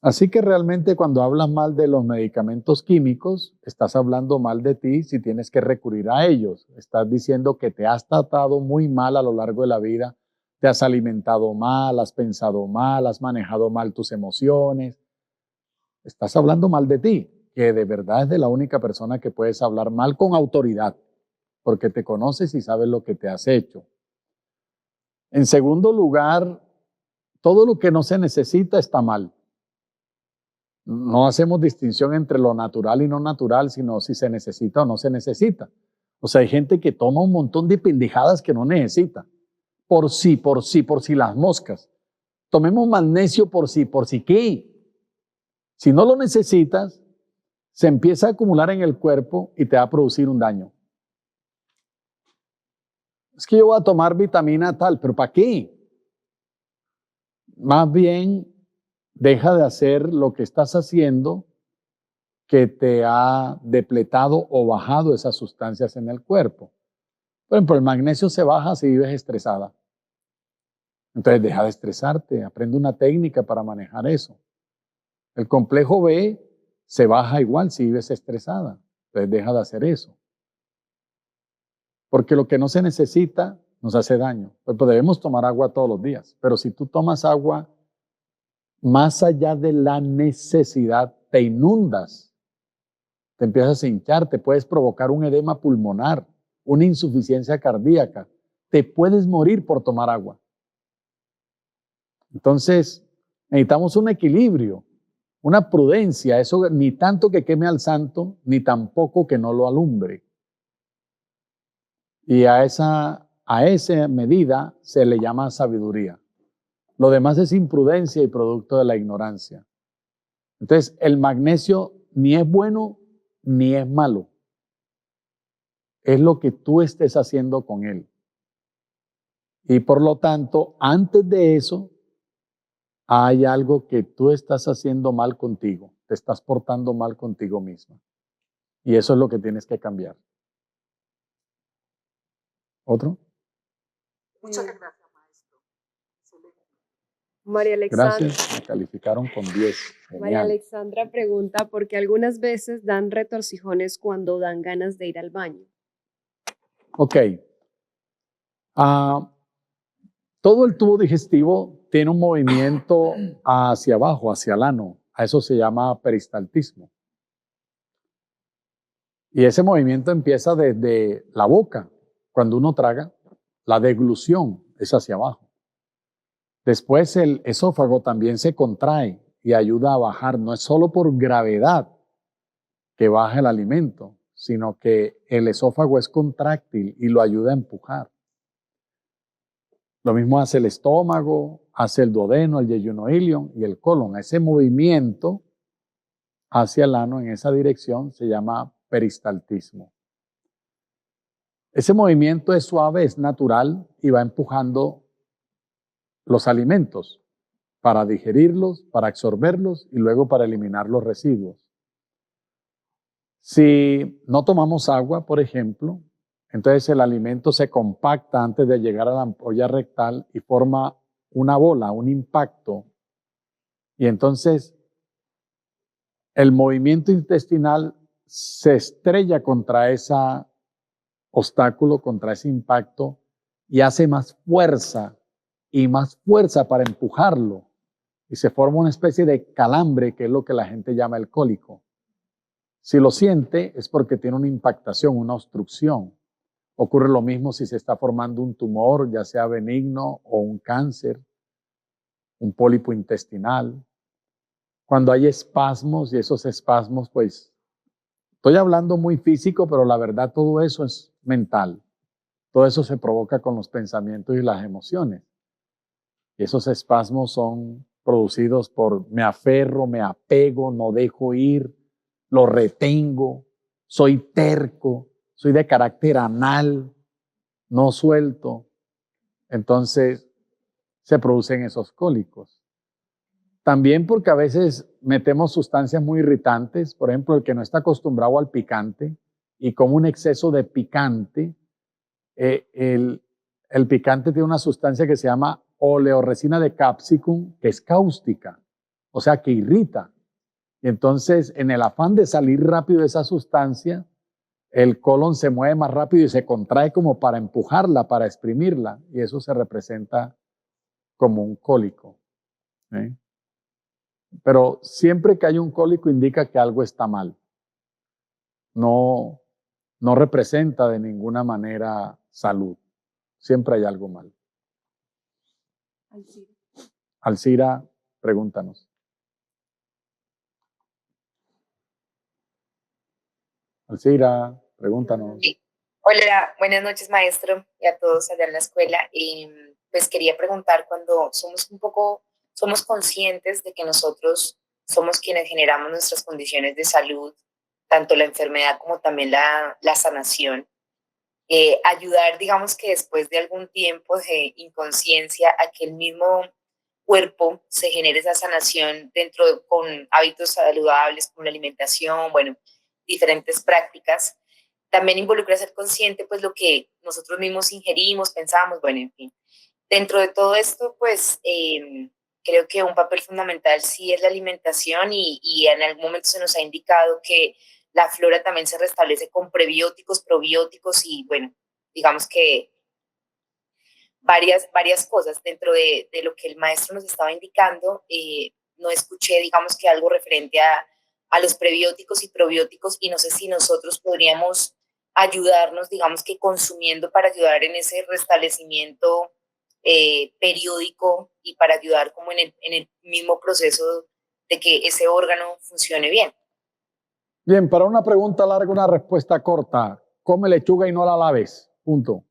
Así que realmente cuando hablas mal de los medicamentos químicos, estás hablando mal de ti si tienes que recurrir a ellos. Estás diciendo que te has tratado muy mal a lo largo de la vida, te has alimentado mal, has pensado mal, has manejado mal tus emociones. Estás hablando mal de ti, que de verdad es de la única persona que puedes hablar mal con autoridad, porque te conoces y sabes lo que te has hecho. En segundo lugar, todo lo que no se necesita está mal. No hacemos distinción entre lo natural y no natural, sino si se necesita o no se necesita. O sea, hay gente que toma un montón de pendejadas que no necesita. Por sí, las moscas. Tomemos magnesio por sí qué. Si no lo necesitas, se empieza a acumular en el cuerpo y te va a producir un daño. Es que yo voy a tomar vitamina tal, pero ¿para qué? Más bien, deja de hacer lo que estás haciendo que te ha depletado o bajado esas sustancias en el cuerpo. Por ejemplo, el magnesio se baja si vives estresada. Entonces deja de estresarte, aprende una técnica para manejar eso. El complejo B se baja igual si vives estresada. Entonces deja de hacer eso. Porque lo que no se necesita nos hace daño. Pues debemos tomar agua todos los días. Pero si tú tomas agua más allá de la necesidad, te inundas, te empiezas a hinchar, te puedes provocar un edema pulmonar, una insuficiencia cardíaca, te puedes morir por tomar agua. Entonces, necesitamos un equilibrio, una prudencia, eso ni tanto que queme al santo, ni tampoco que no lo alumbre. Y a esa medida se le llama sabiduría. Lo demás es imprudencia y producto de la ignorancia. Entonces, el magnesio ni es bueno ni es malo. Es lo que tú estés haciendo con él. Y por lo tanto, antes de eso, hay algo que tú estás haciendo mal contigo. Te estás portando mal contigo misma. Y eso es lo que tienes que cambiar. ¿Otro? Muchas gracias, maestro. Excelente. María Alexandra, Gracias, me calificaron con 10. María Genial. Alexandra pregunta por qué algunas veces dan retorcijones cuando dan ganas de ir al baño. Ok. Todo el tubo digestivo tiene un movimiento hacia abajo, hacia el ano. A eso se llama peristaltismo. Y ese movimiento empieza desde la boca. Cuando uno traga, la deglución es hacia abajo. Después el esófago también se contrae y ayuda a bajar. No es solo por gravedad que baja el alimento, sino que el esófago es contráctil y lo ayuda a empujar. Lo mismo hace el estómago, hace el duodeno, el yeyunoilion y el colon. Ese movimiento hacia el ano en esa dirección se llama peristaltismo. Ese movimiento es suave, es natural y va empujando los alimentos para digerirlos, para absorberlos y luego para eliminar los residuos. Si no tomamos agua, por ejemplo, entonces el alimento se compacta antes de llegar a la ampolla rectal y forma una bola, un impacto. Y entonces el movimiento intestinal se estrella contra ese obstáculo, contra ese impacto y hace más fuerza para empujarlo. Y se forma una especie de calambre que es lo que la gente llama el cólico. Si lo siente es porque tiene una impactación, una obstrucción. Ocurre lo mismo si se está formando un tumor, ya sea benigno o un cáncer, un pólipo intestinal. Cuando hay espasmos y esos espasmos, pues, estoy hablando muy físico, pero la verdad todo eso es mental. Todo eso se provoca con los pensamientos y las emociones. Y esos espasmos son producidos por me aferro, me apego, no dejo ir, lo retengo, soy terco, soy de carácter anal, no suelto. Entonces se producen esos cólicos. También porque a veces metemos sustancias muy irritantes, por ejemplo, el que no está acostumbrado al picante y come un exceso de picante, el picante tiene una sustancia que se llama oleoresina de capsicum, que es cáustica. o sea que irrita. Y entonces, en el afán de salir rápido de esa sustancia, el colon se mueve más rápido y se contrae como para empujarla, para exprimirla, y eso se representa como un cólico. ¿Eh? Pero siempre que hay un cólico indica que algo está mal. No representa de ninguna manera salud. Siempre hay algo mal. Alcira, pregúntanos. Alcira, pregúntanos. Sí. Hola, buenas noches, maestro, y a todos allá en la escuela. Pues quería preguntar, cuando somos conscientes de que nosotros somos quienes generamos nuestras condiciones de salud, tanto la enfermedad como también la sanación, ayudar, digamos que después de algún tiempo de inconsciencia, a que el mismo cuerpo se genere esa sanación con hábitos saludables como la alimentación, bueno, diferentes prácticas. También involucra ser consciente, pues, lo que nosotros mismos ingerimos, pensamos, bueno, en fin. Dentro de todo esto, pues, creo que un papel fundamental sí es la alimentación y en algún momento se nos ha indicado que la flora también se restablece con prebióticos, probióticos y, bueno, digamos que varias cosas. Dentro de lo que el maestro nos estaba indicando, no escuché, digamos que algo referente a los prebióticos y probióticos, y no sé si nosotros podríamos ayudarnos, digamos que consumiendo para ayudar en ese restablecimiento periódico y para ayudar como en el mismo proceso de que ese órgano funcione bien. Bien, para una pregunta larga, una respuesta corta. Come lechuga y no la laves. Punto.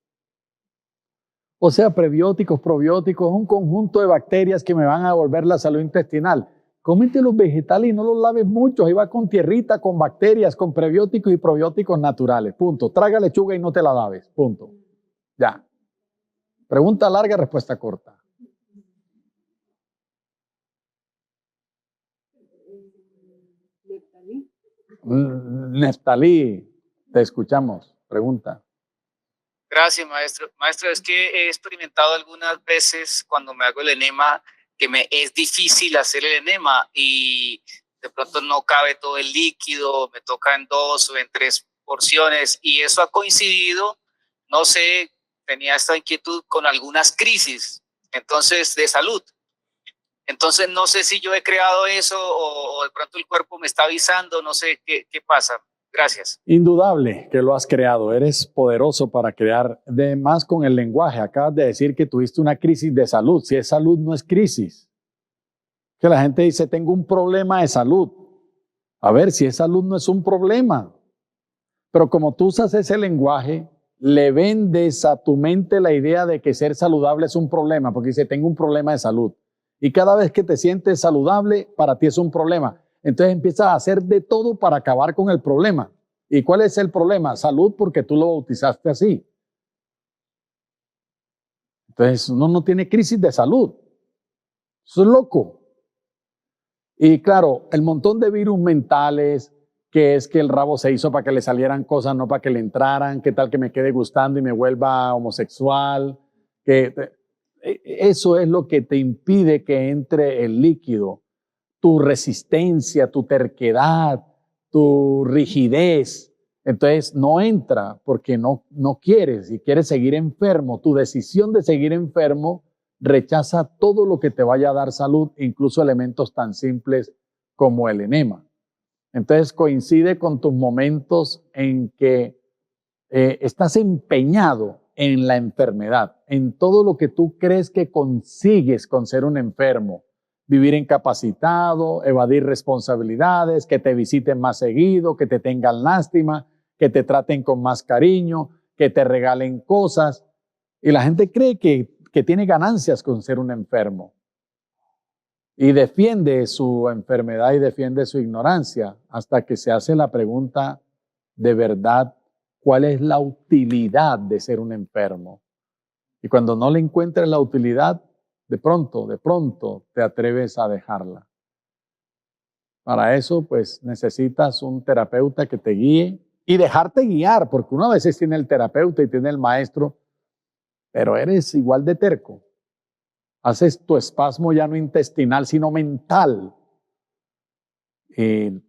O sea, prebióticos, probióticos, un conjunto de bacterias que me van a devolver la salud intestinal. Cómete los vegetales y no los laves mucho. Ahí va con tierrita, con bacterias, con prebióticos y probióticos naturales. Punto. Traga lechuga y no te la laves. Punto. Ya. Pregunta larga, respuesta corta. Neftalí, te escuchamos. Pregunta. Gracias, maestro. Maestro, es que he experimentado algunas veces cuando me hago el enema que me es difícil hacer el enema y de pronto no cabe todo el líquido, me toca en 2 o en 3 porciones y eso ha coincidido, no sé, tenía esta inquietud con algunas crisis, entonces de salud. Entonces no sé si yo he creado eso o de pronto el cuerpo me está avisando, no sé qué pasa. Gracias. Indudable que lo has creado. Eres poderoso para crear. Además, con el lenguaje, acabas de decir que tuviste una crisis de salud. Si es salud, no es crisis. Que la gente dice, tengo un problema de salud. A ver, si es salud, no es un problema. Pero como tú usas ese lenguaje, le vendes a tu mente la idea de que ser saludable es un problema, porque dice, tengo un problema de salud. Y cada vez que te sientes saludable, para ti es un problema. Entonces empiezas a hacer de todo para acabar con el problema. ¿Y cuál es el problema? Salud, porque tú lo bautizaste así. Entonces uno no tiene crisis de salud. Eso es loco. Y claro, el montón de virus mentales, que es que el rabo se hizo para que le salieran cosas, no para que le entraran, qué tal que me quede gustando y me vuelva homosexual, eso es lo que te impide que entre el líquido. Tu resistencia, tu terquedad, tu rigidez. Entonces no entra porque no quieres y quieres seguir enfermo. Tu decisión de seguir enfermo rechaza todo lo que te vaya a dar salud, incluso elementos tan simples como el enema. Entonces coincide con tus momentos en que estás empeñado en la enfermedad, en todo lo que tú crees que consigues con ser un enfermo. Vivir incapacitado, evadir responsabilidades, que te visiten más seguido, que te tengan lástima, que te traten con más cariño, que te regalen cosas. Y la gente cree que tiene ganancias con ser un enfermo. Y defiende su enfermedad y defiende su ignorancia hasta que se hace la pregunta de verdad, ¿cuál es la utilidad de ser un enfermo? Y cuando no le encuentres la utilidad, de pronto te atreves a dejarla. Para eso, pues, necesitas un terapeuta que te guíe y dejarte guiar, porque uno a veces tiene el terapeuta y tiene el maestro, pero eres igual de terco. Haces tu espasmo ya no intestinal, sino mental. Y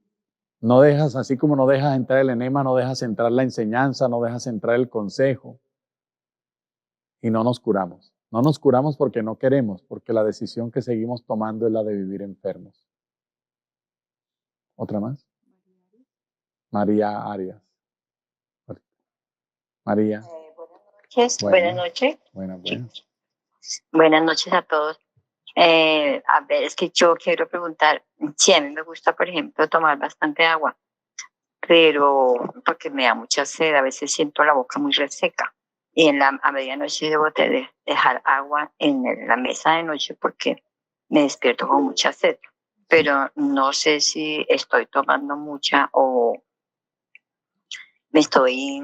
no dejas, así como no dejas entrar el enema, no dejas entrar la enseñanza, no dejas entrar el consejo. Y no nos curamos. No nos curamos porque no queremos, porque la decisión que seguimos tomando es la de vivir enfermos. ¿Otra más? María Arias. María. Buenas noches. Buenas. Buenas noches a todos. A ver, es que yo quiero preguntar, sí, a mí me gusta, por ejemplo, tomar bastante agua, pero porque me da mucha sed, a veces siento la boca muy reseca. Y a medianoche debo dejar agua en la mesa de noche porque me despierto con mucha sed. Pero no sé si estoy tomando mucha o me estoy...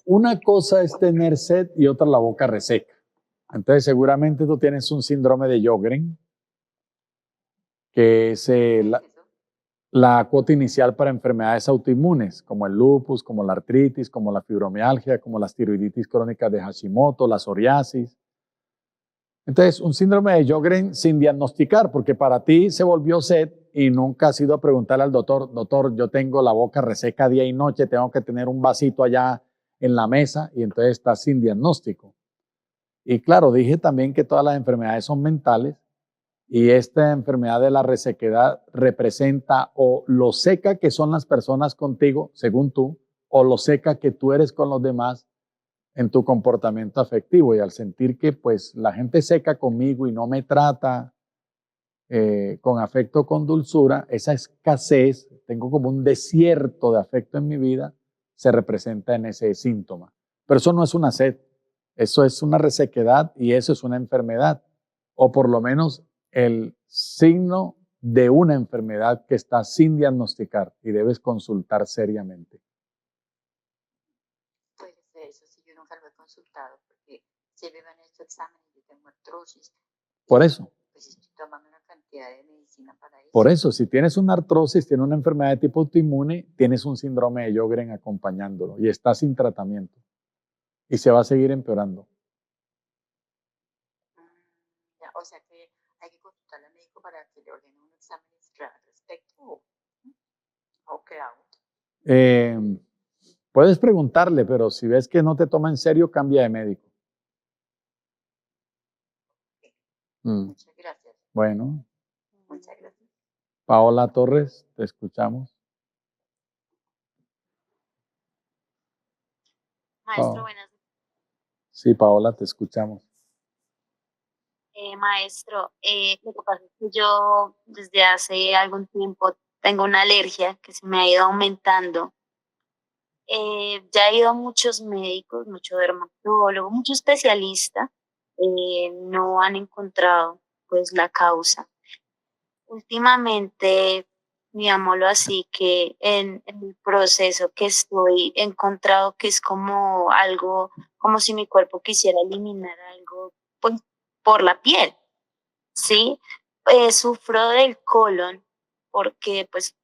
Una cosa es tener sed y otra la boca reseca. Entonces seguramente tú tienes un síndrome de Sjögren, que es la cuota inicial para enfermedades autoinmunes, como el lupus, como la artritis, como la fibromialgia, como las tiroiditis crónicas de Hashimoto, la psoriasis. Entonces, un síndrome de Sjögren sin diagnosticar, porque para ti se volvió sed y nunca has ido a preguntarle al doctor, doctor, yo tengo la boca reseca día y noche, tengo que tener un vasito allá en la mesa, y entonces estás sin diagnóstico. Y claro, dije también que todas las enfermedades son mentales, y esta enfermedad de la resequedad representa o lo seca que son las personas contigo, según tú, o lo seca que tú eres con los demás en tu comportamiento afectivo. Y al sentir que pues la gente es seca conmigo y no me trata con afecto, con dulzura, esa escasez, tengo como un desierto de afecto en mi vida, se representa en ese síntoma. Pero eso no es una sed, eso es una resequedad y eso es una enfermedad, o por lo menos el signo de una enfermedad que está sin diagnosticar y debes consultar seriamente. Puede ser eso, si yo nunca lo he consultado, porque si me han hecho exámenes y tengo artrosis. Por eso. Pues estoy tomando una cantidad de medicina para eso. Por eso, si tienes una artrosis, tienes una enfermedad de tipo autoinmune, tienes un síndrome de Sjögren acompañándolo y está sin tratamiento y se va a seguir empeorando. O sea que hay que consultar al médico para que le ordene un examen al respecto, ¿o qué hago? Puedes preguntarle, pero si ves que no te toma en serio, cambia de médico. Muchas gracias. Bueno. Muchas gracias. Paola Torres, te escuchamos. Maestro, buenas noches. Sí, Paola, te escuchamos. Maestro, lo que pasa es que yo desde hace algún tiempo tengo una alergia que se me ha ido aumentando. Ya he ido a muchos médicos, mucho dermatólogo, mucho especialista, no han encontrado pues la causa. Últimamente, digámoslo así, que en el proceso que estoy he encontrado que es como algo, como si mi cuerpo quisiera eliminar algo pues, por la piel, ¿sí? Sufro del colon porque pues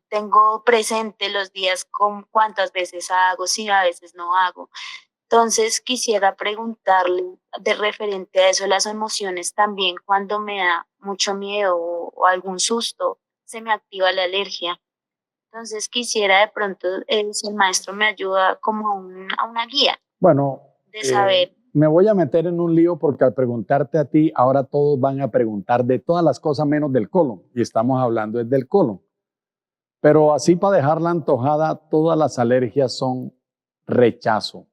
tengo presente los días con cuántas veces hago, si a veces no hago. Entonces quisiera preguntarle de referente a eso, las emociones también, cuando me da mucho miedo o algún susto, se me activa la alergia. Entonces quisiera de pronto, si el maestro me ayuda como a una guía. Bueno, de saber. Me voy a meter en un lío porque al preguntarte a ti, ahora todos van a preguntar de todas las cosas menos del colon. Y estamos hablando del colon. Pero así para dejarla antojada, todas las alergias son rechazo.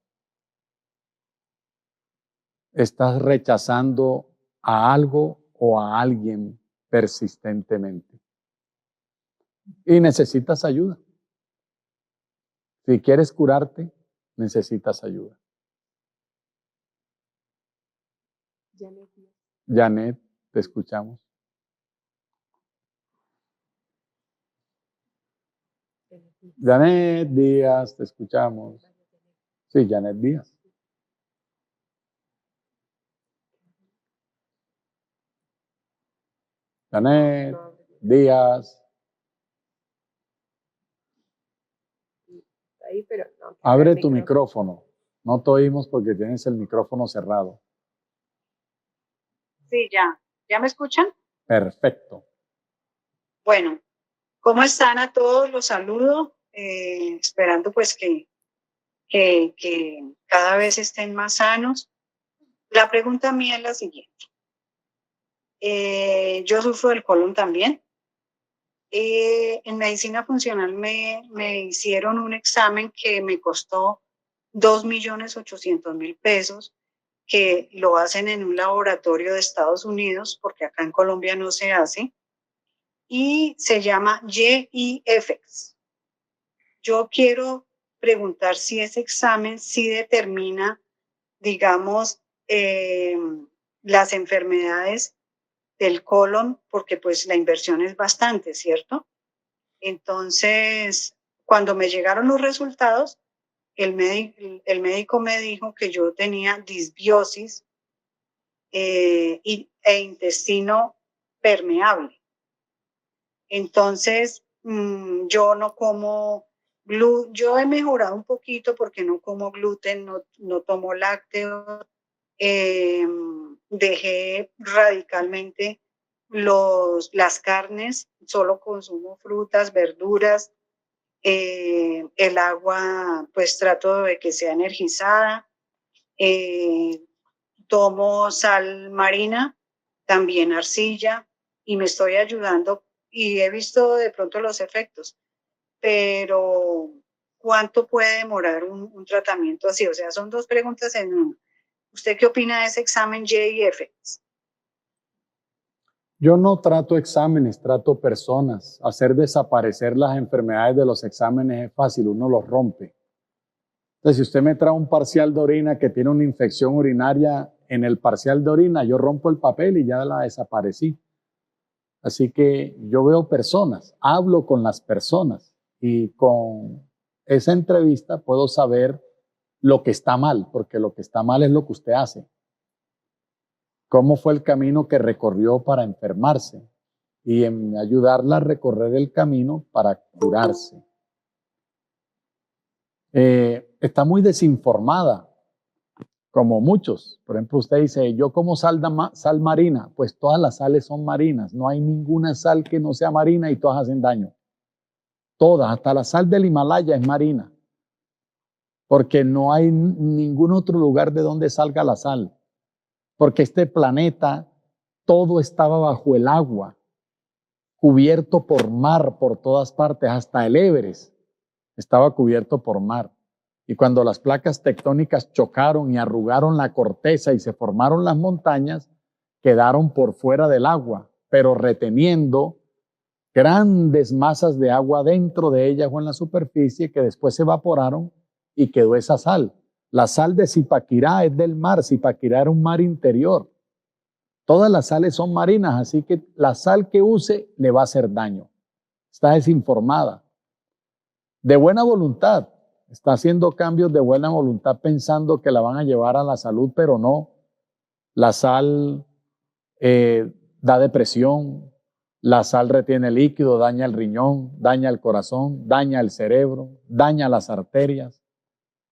Estás rechazando a algo o a alguien persistentemente. Y necesitas ayuda. Si quieres curarte, necesitas ayuda. Janet, te escuchamos. Janet Díaz, te escuchamos. Sí, Janet Díaz. Janet Díaz. Ahí, pero no, abre tu micrófono. No te oímos porque tienes el micrófono cerrado. Sí, ya. ¿Ya me escuchan? Perfecto. Bueno, ¿cómo están a todos? Los saludo, esperando pues que cada vez estén más sanos. La pregunta mía es la siguiente. Yo sufro del colon también. En medicina funcional me hicieron un examen que me costó 2.800.000 pesos, que lo hacen en un laboratorio de Estados Unidos, porque acá en Colombia no se hace, y se llama GEFX. Yo quiero preguntar si ese examen sí determina, digamos, las enfermedades del colon, porque pues la inversión es bastante, ¿cierto? Entonces, cuando me llegaron los resultados, el médico me dijo que yo tenía disbiosis e intestino permeable. Entonces, yo no como gluten, yo he mejorado un poquito porque no como gluten, no tomo lácteos, dejé radicalmente las carnes, solo consumo frutas, verduras, el agua pues trato de que sea energizada, tomo sal marina, también arcilla, y me estoy ayudando y he visto de pronto los efectos, pero ¿cuánto puede demorar un tratamiento así? O sea, son dos preguntas en una. ¿Usted qué opina de ese examen GEFX? Yo no trato exámenes, trato personas. Hacer desaparecer las enfermedades de los exámenes es fácil, uno los rompe. Entonces, si usted me trae un parcial de orina que tiene una infección urinaria en el parcial de orina, yo rompo el papel y ya la desaparecí. Así que yo veo personas, hablo con las personas y con esa entrevista puedo saber lo que está mal, porque lo que está mal es lo que usted hace. ¿Cómo fue el camino que recorrió para enfermarse? Y en ayudarla a recorrer el camino para curarse. Está muy desinformada, como muchos. Por ejemplo, usted dice, yo como sal marina. Pues todas las sales son marinas. No hay ninguna sal que no sea marina y todas hacen daño. Todas, hasta la sal del Himalaya es marina. Porque no hay ningún otro lugar de donde salga la sal. Porque este planeta, todo estaba bajo el agua, cubierto por mar por todas partes, hasta el Everest estaba cubierto por mar. Y cuando las placas tectónicas chocaron y arrugaron la corteza y se formaron las montañas, quedaron por fuera del agua, pero reteniendo grandes masas de agua dentro de ellas o en la superficie que después se evaporaron y quedó esa sal. La sal de Zipaquirá es del mar. Zipaquirá era un mar interior. Todas las sales son marinas, así que la sal que use le va a hacer daño. Está desinformada. De buena voluntad, está haciendo cambios de buena voluntad pensando que la van a llevar a la salud, pero no. La sal da depresión, la sal retiene líquido, daña el riñón, daña el corazón, daña el cerebro, daña las arterias,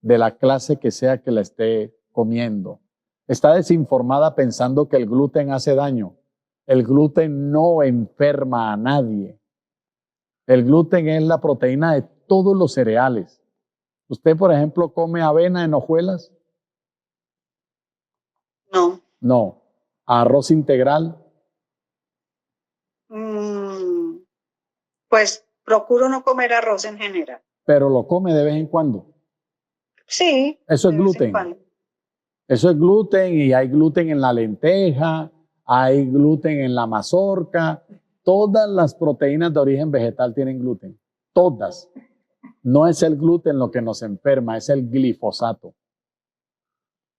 de la clase que sea que la esté comiendo. Está desinformada pensando que el gluten hace daño. El gluten no enferma a nadie. El gluten es la proteína de todos los cereales. ¿Usted, por ejemplo, come avena en hojuelas? No. No. ¿Arroz integral? Pues procuro no comer arroz en general. ¿Pero lo come de vez en cuando? Sí. Eso es gluten. Eso es gluten y hay gluten en la lenteja, hay gluten en la mazorca. Todas las proteínas de origen vegetal tienen gluten. Todas. No es el gluten lo que nos enferma, es el glifosato.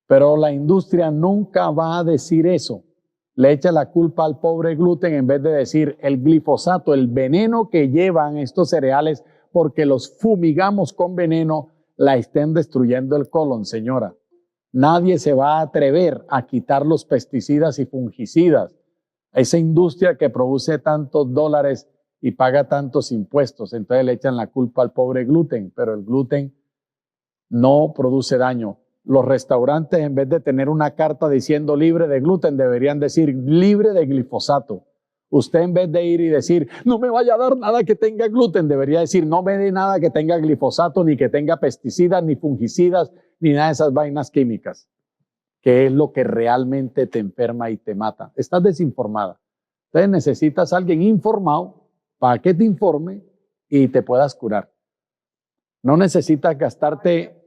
Pero la industria nunca va a decir eso. Le echa la culpa al pobre gluten en vez de decir el glifosato, el veneno que llevan estos cereales porque los fumigamos con veneno, la estén destruyendo el colon, señora. Nadie se va a atrever a quitar los pesticidas y fungicidas. Esa industria que produce tantos dólares y paga tantos impuestos, entonces le echan la culpa al pobre gluten, pero el gluten no produce daño. Los restaurantes, en vez de tener una carta diciendo libre de gluten, deberían decir libre de glifosato. Usted en vez de ir y decir, no me vaya a dar nada que tenga gluten, debería decir, no me dé nada que tenga glifosato, ni que tenga pesticidas, ni fungicidas, ni nada de esas vainas químicas, que es lo que realmente te enferma y te mata. Estás desinformada. Entonces necesitas a alguien informado para que te informe y te puedas curar. No necesitas gastarte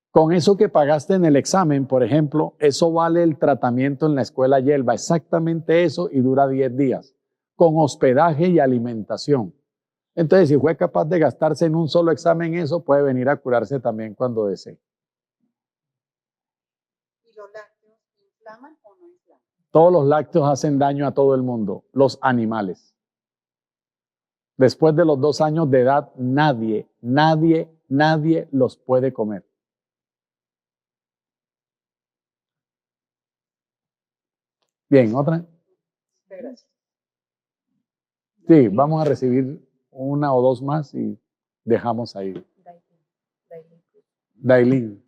con eso que pagaste en el examen, por ejemplo, eso vale el tratamiento en la escuela Yelva, exactamente eso, y dura 10 días, con hospedaje y alimentación. Entonces, si fue capaz de gastarse en un solo examen eso, puede venir a curarse también cuando desee. ¿Y los lácteos inflaman o no inflaman? Todos los lácteos hacen daño a todo el mundo, los animales. Después de los 2 años de edad, nadie los puede comer. Bien, ¿otra? Gracias. Sí, vamos a recibir 1 o 2 más y dejamos ahí. Dailin.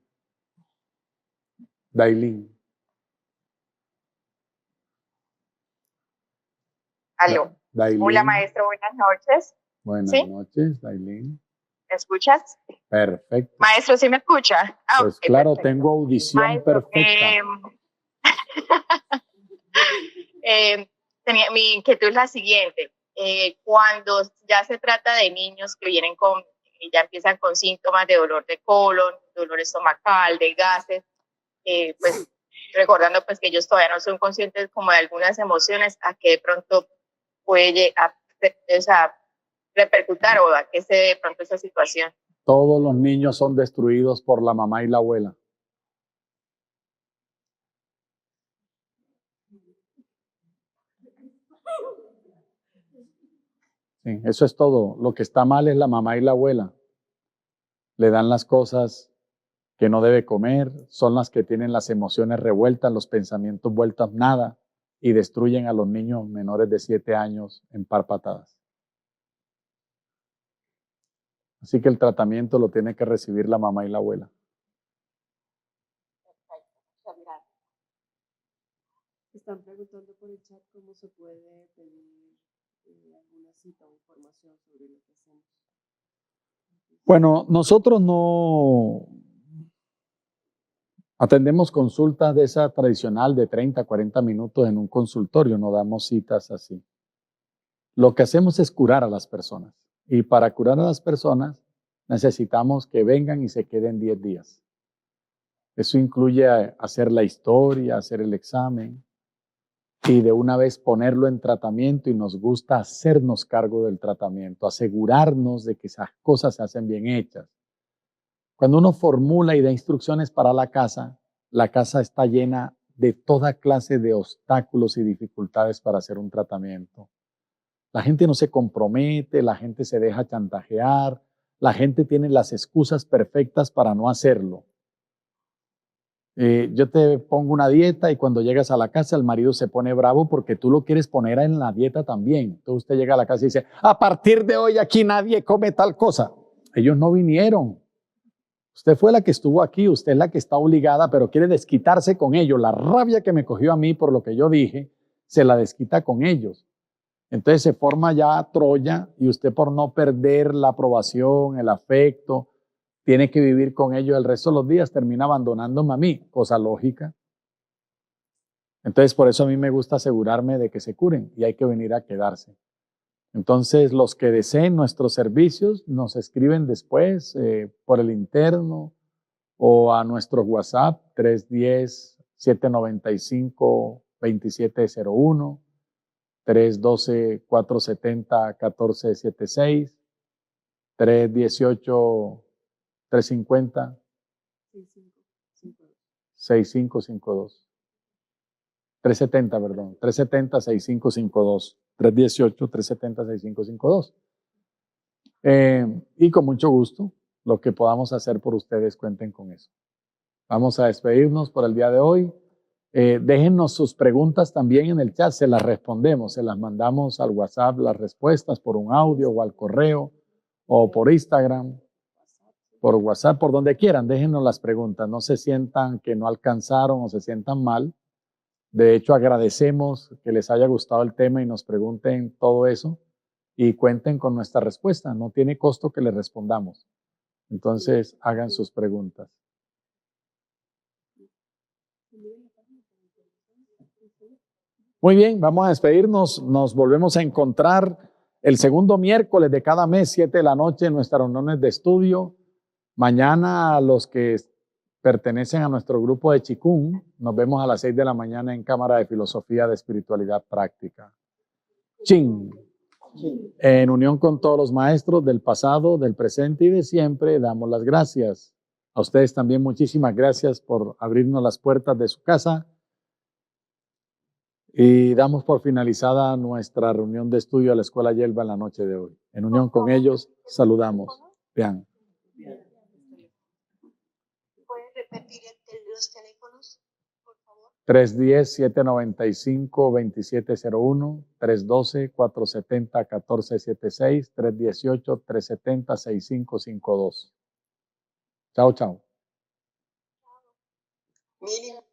Aló. Dailin. Hola, maestro, buenas noches. Buenas ¿Sí? noches, Dailin. ¿Me escuchas? Perfecto. Maestro, ¿sí me escucha? Pues Ok, claro, perfecto. tengo audición Maestro, perfecta. Mi inquietud es la siguiente. Cuando ya se trata de niños que vienen ya empiezan con síntomas de dolor de colon, dolor estomacal, de gases, pues recordando pues que ellos todavía no son conscientes como de algunas emociones, a que de pronto puede repercutir o a qué se debe de pronto esa situación. Todos los niños son destruidos por la mamá y la abuela. Sí, eso es todo. Lo que está mal es la mamá y la abuela. Le dan las cosas que no debe comer, son las que tienen las emociones revueltas, los pensamientos vueltos nada y destruyen a los niños menores de 7 años en par patadas. Así que el tratamiento lo tiene que recibir la mamá y la abuela. Están preguntando por el chat cómo se puede pedir alguna cita o información sobre lo que hacemos. Bueno, nosotros no atendemos consultas de esa tradicional de 30, 40 minutos en un consultorio, no damos citas así. Lo que hacemos es curar a las personas. Y para curar a las personas necesitamos que vengan y se queden 10 días. Eso incluye hacer la historia, hacer el examen y de una vez ponerlo en tratamiento, y nos gusta hacernos cargo del tratamiento, asegurarnos de que esas cosas se hacen bien hechas. Cuando uno formula y da instrucciones para la casa está llena de toda clase de obstáculos y dificultades para hacer un tratamiento. La gente no se compromete, la gente se deja chantajear, la gente tiene las excusas perfectas para no hacerlo. Yo te pongo una dieta y cuando llegas a la casa el marido se pone bravo porque tú lo quieres poner en la dieta también. Entonces usted llega a la casa y dice, a partir de hoy aquí nadie come tal cosa. Ellos no vinieron. Usted fue la que estuvo aquí, usted es la que está obligada, pero quiere desquitarse con ellos. La rabia que me cogió a mí por lo que yo dije, se la desquita con ellos. Entonces se forma ya Troya y usted, por no perder la aprobación, el afecto, tiene que vivir con ellos el resto de los días, termina abandonándome a mí, cosa lógica. Entonces por eso a mí me gusta asegurarme de que se curen y hay que venir a quedarse. Entonces los que deseen nuestros servicios nos escriben después por el interno o a nuestro WhatsApp 310-795-2701, 312-470-1476, 318-350-6552. 370, perdón, 370-6552, 318-370-6552. Y con mucho gusto, lo que podamos hacer por ustedes, cuenten con eso. Vamos a despedirnos por el día de hoy. Déjennos sus preguntas también en el chat, se las respondemos, se las mandamos al WhatsApp, las respuestas por un audio o al correo o por Instagram, por WhatsApp, por donde quieran, déjennos las preguntas, no se sientan que no alcanzaron o se sientan mal. De hecho, agradecemos que les haya gustado el tema y nos pregunten todo eso y cuenten con nuestra respuesta. No tiene costo que les respondamos. Entonces, hagan sus preguntas. Muy bien, vamos a despedirnos. Nos volvemos a encontrar el segundo miércoles de cada mes, 7 de la noche, en nuestras reuniones de estudio. Mañana, los que pertenecen a nuestro grupo de Chikung, nos vemos a las 6 de la mañana en Cámara de Filosofía de Espiritualidad Práctica. Chin. En unión con todos los maestros del pasado, del presente y de siempre, damos las gracias. A ustedes también muchísimas gracias por abrirnos las puertas de su casa. Y damos por finalizada nuestra reunión de estudio a la Escuela Yelva en la noche de hoy. En unión con ellos, saludamos. Vean. ¿Pueden repetir los teléfonos, por favor? 310-795-2701, 312-470-1476, 318-370-6552. Chao, chao. Miren.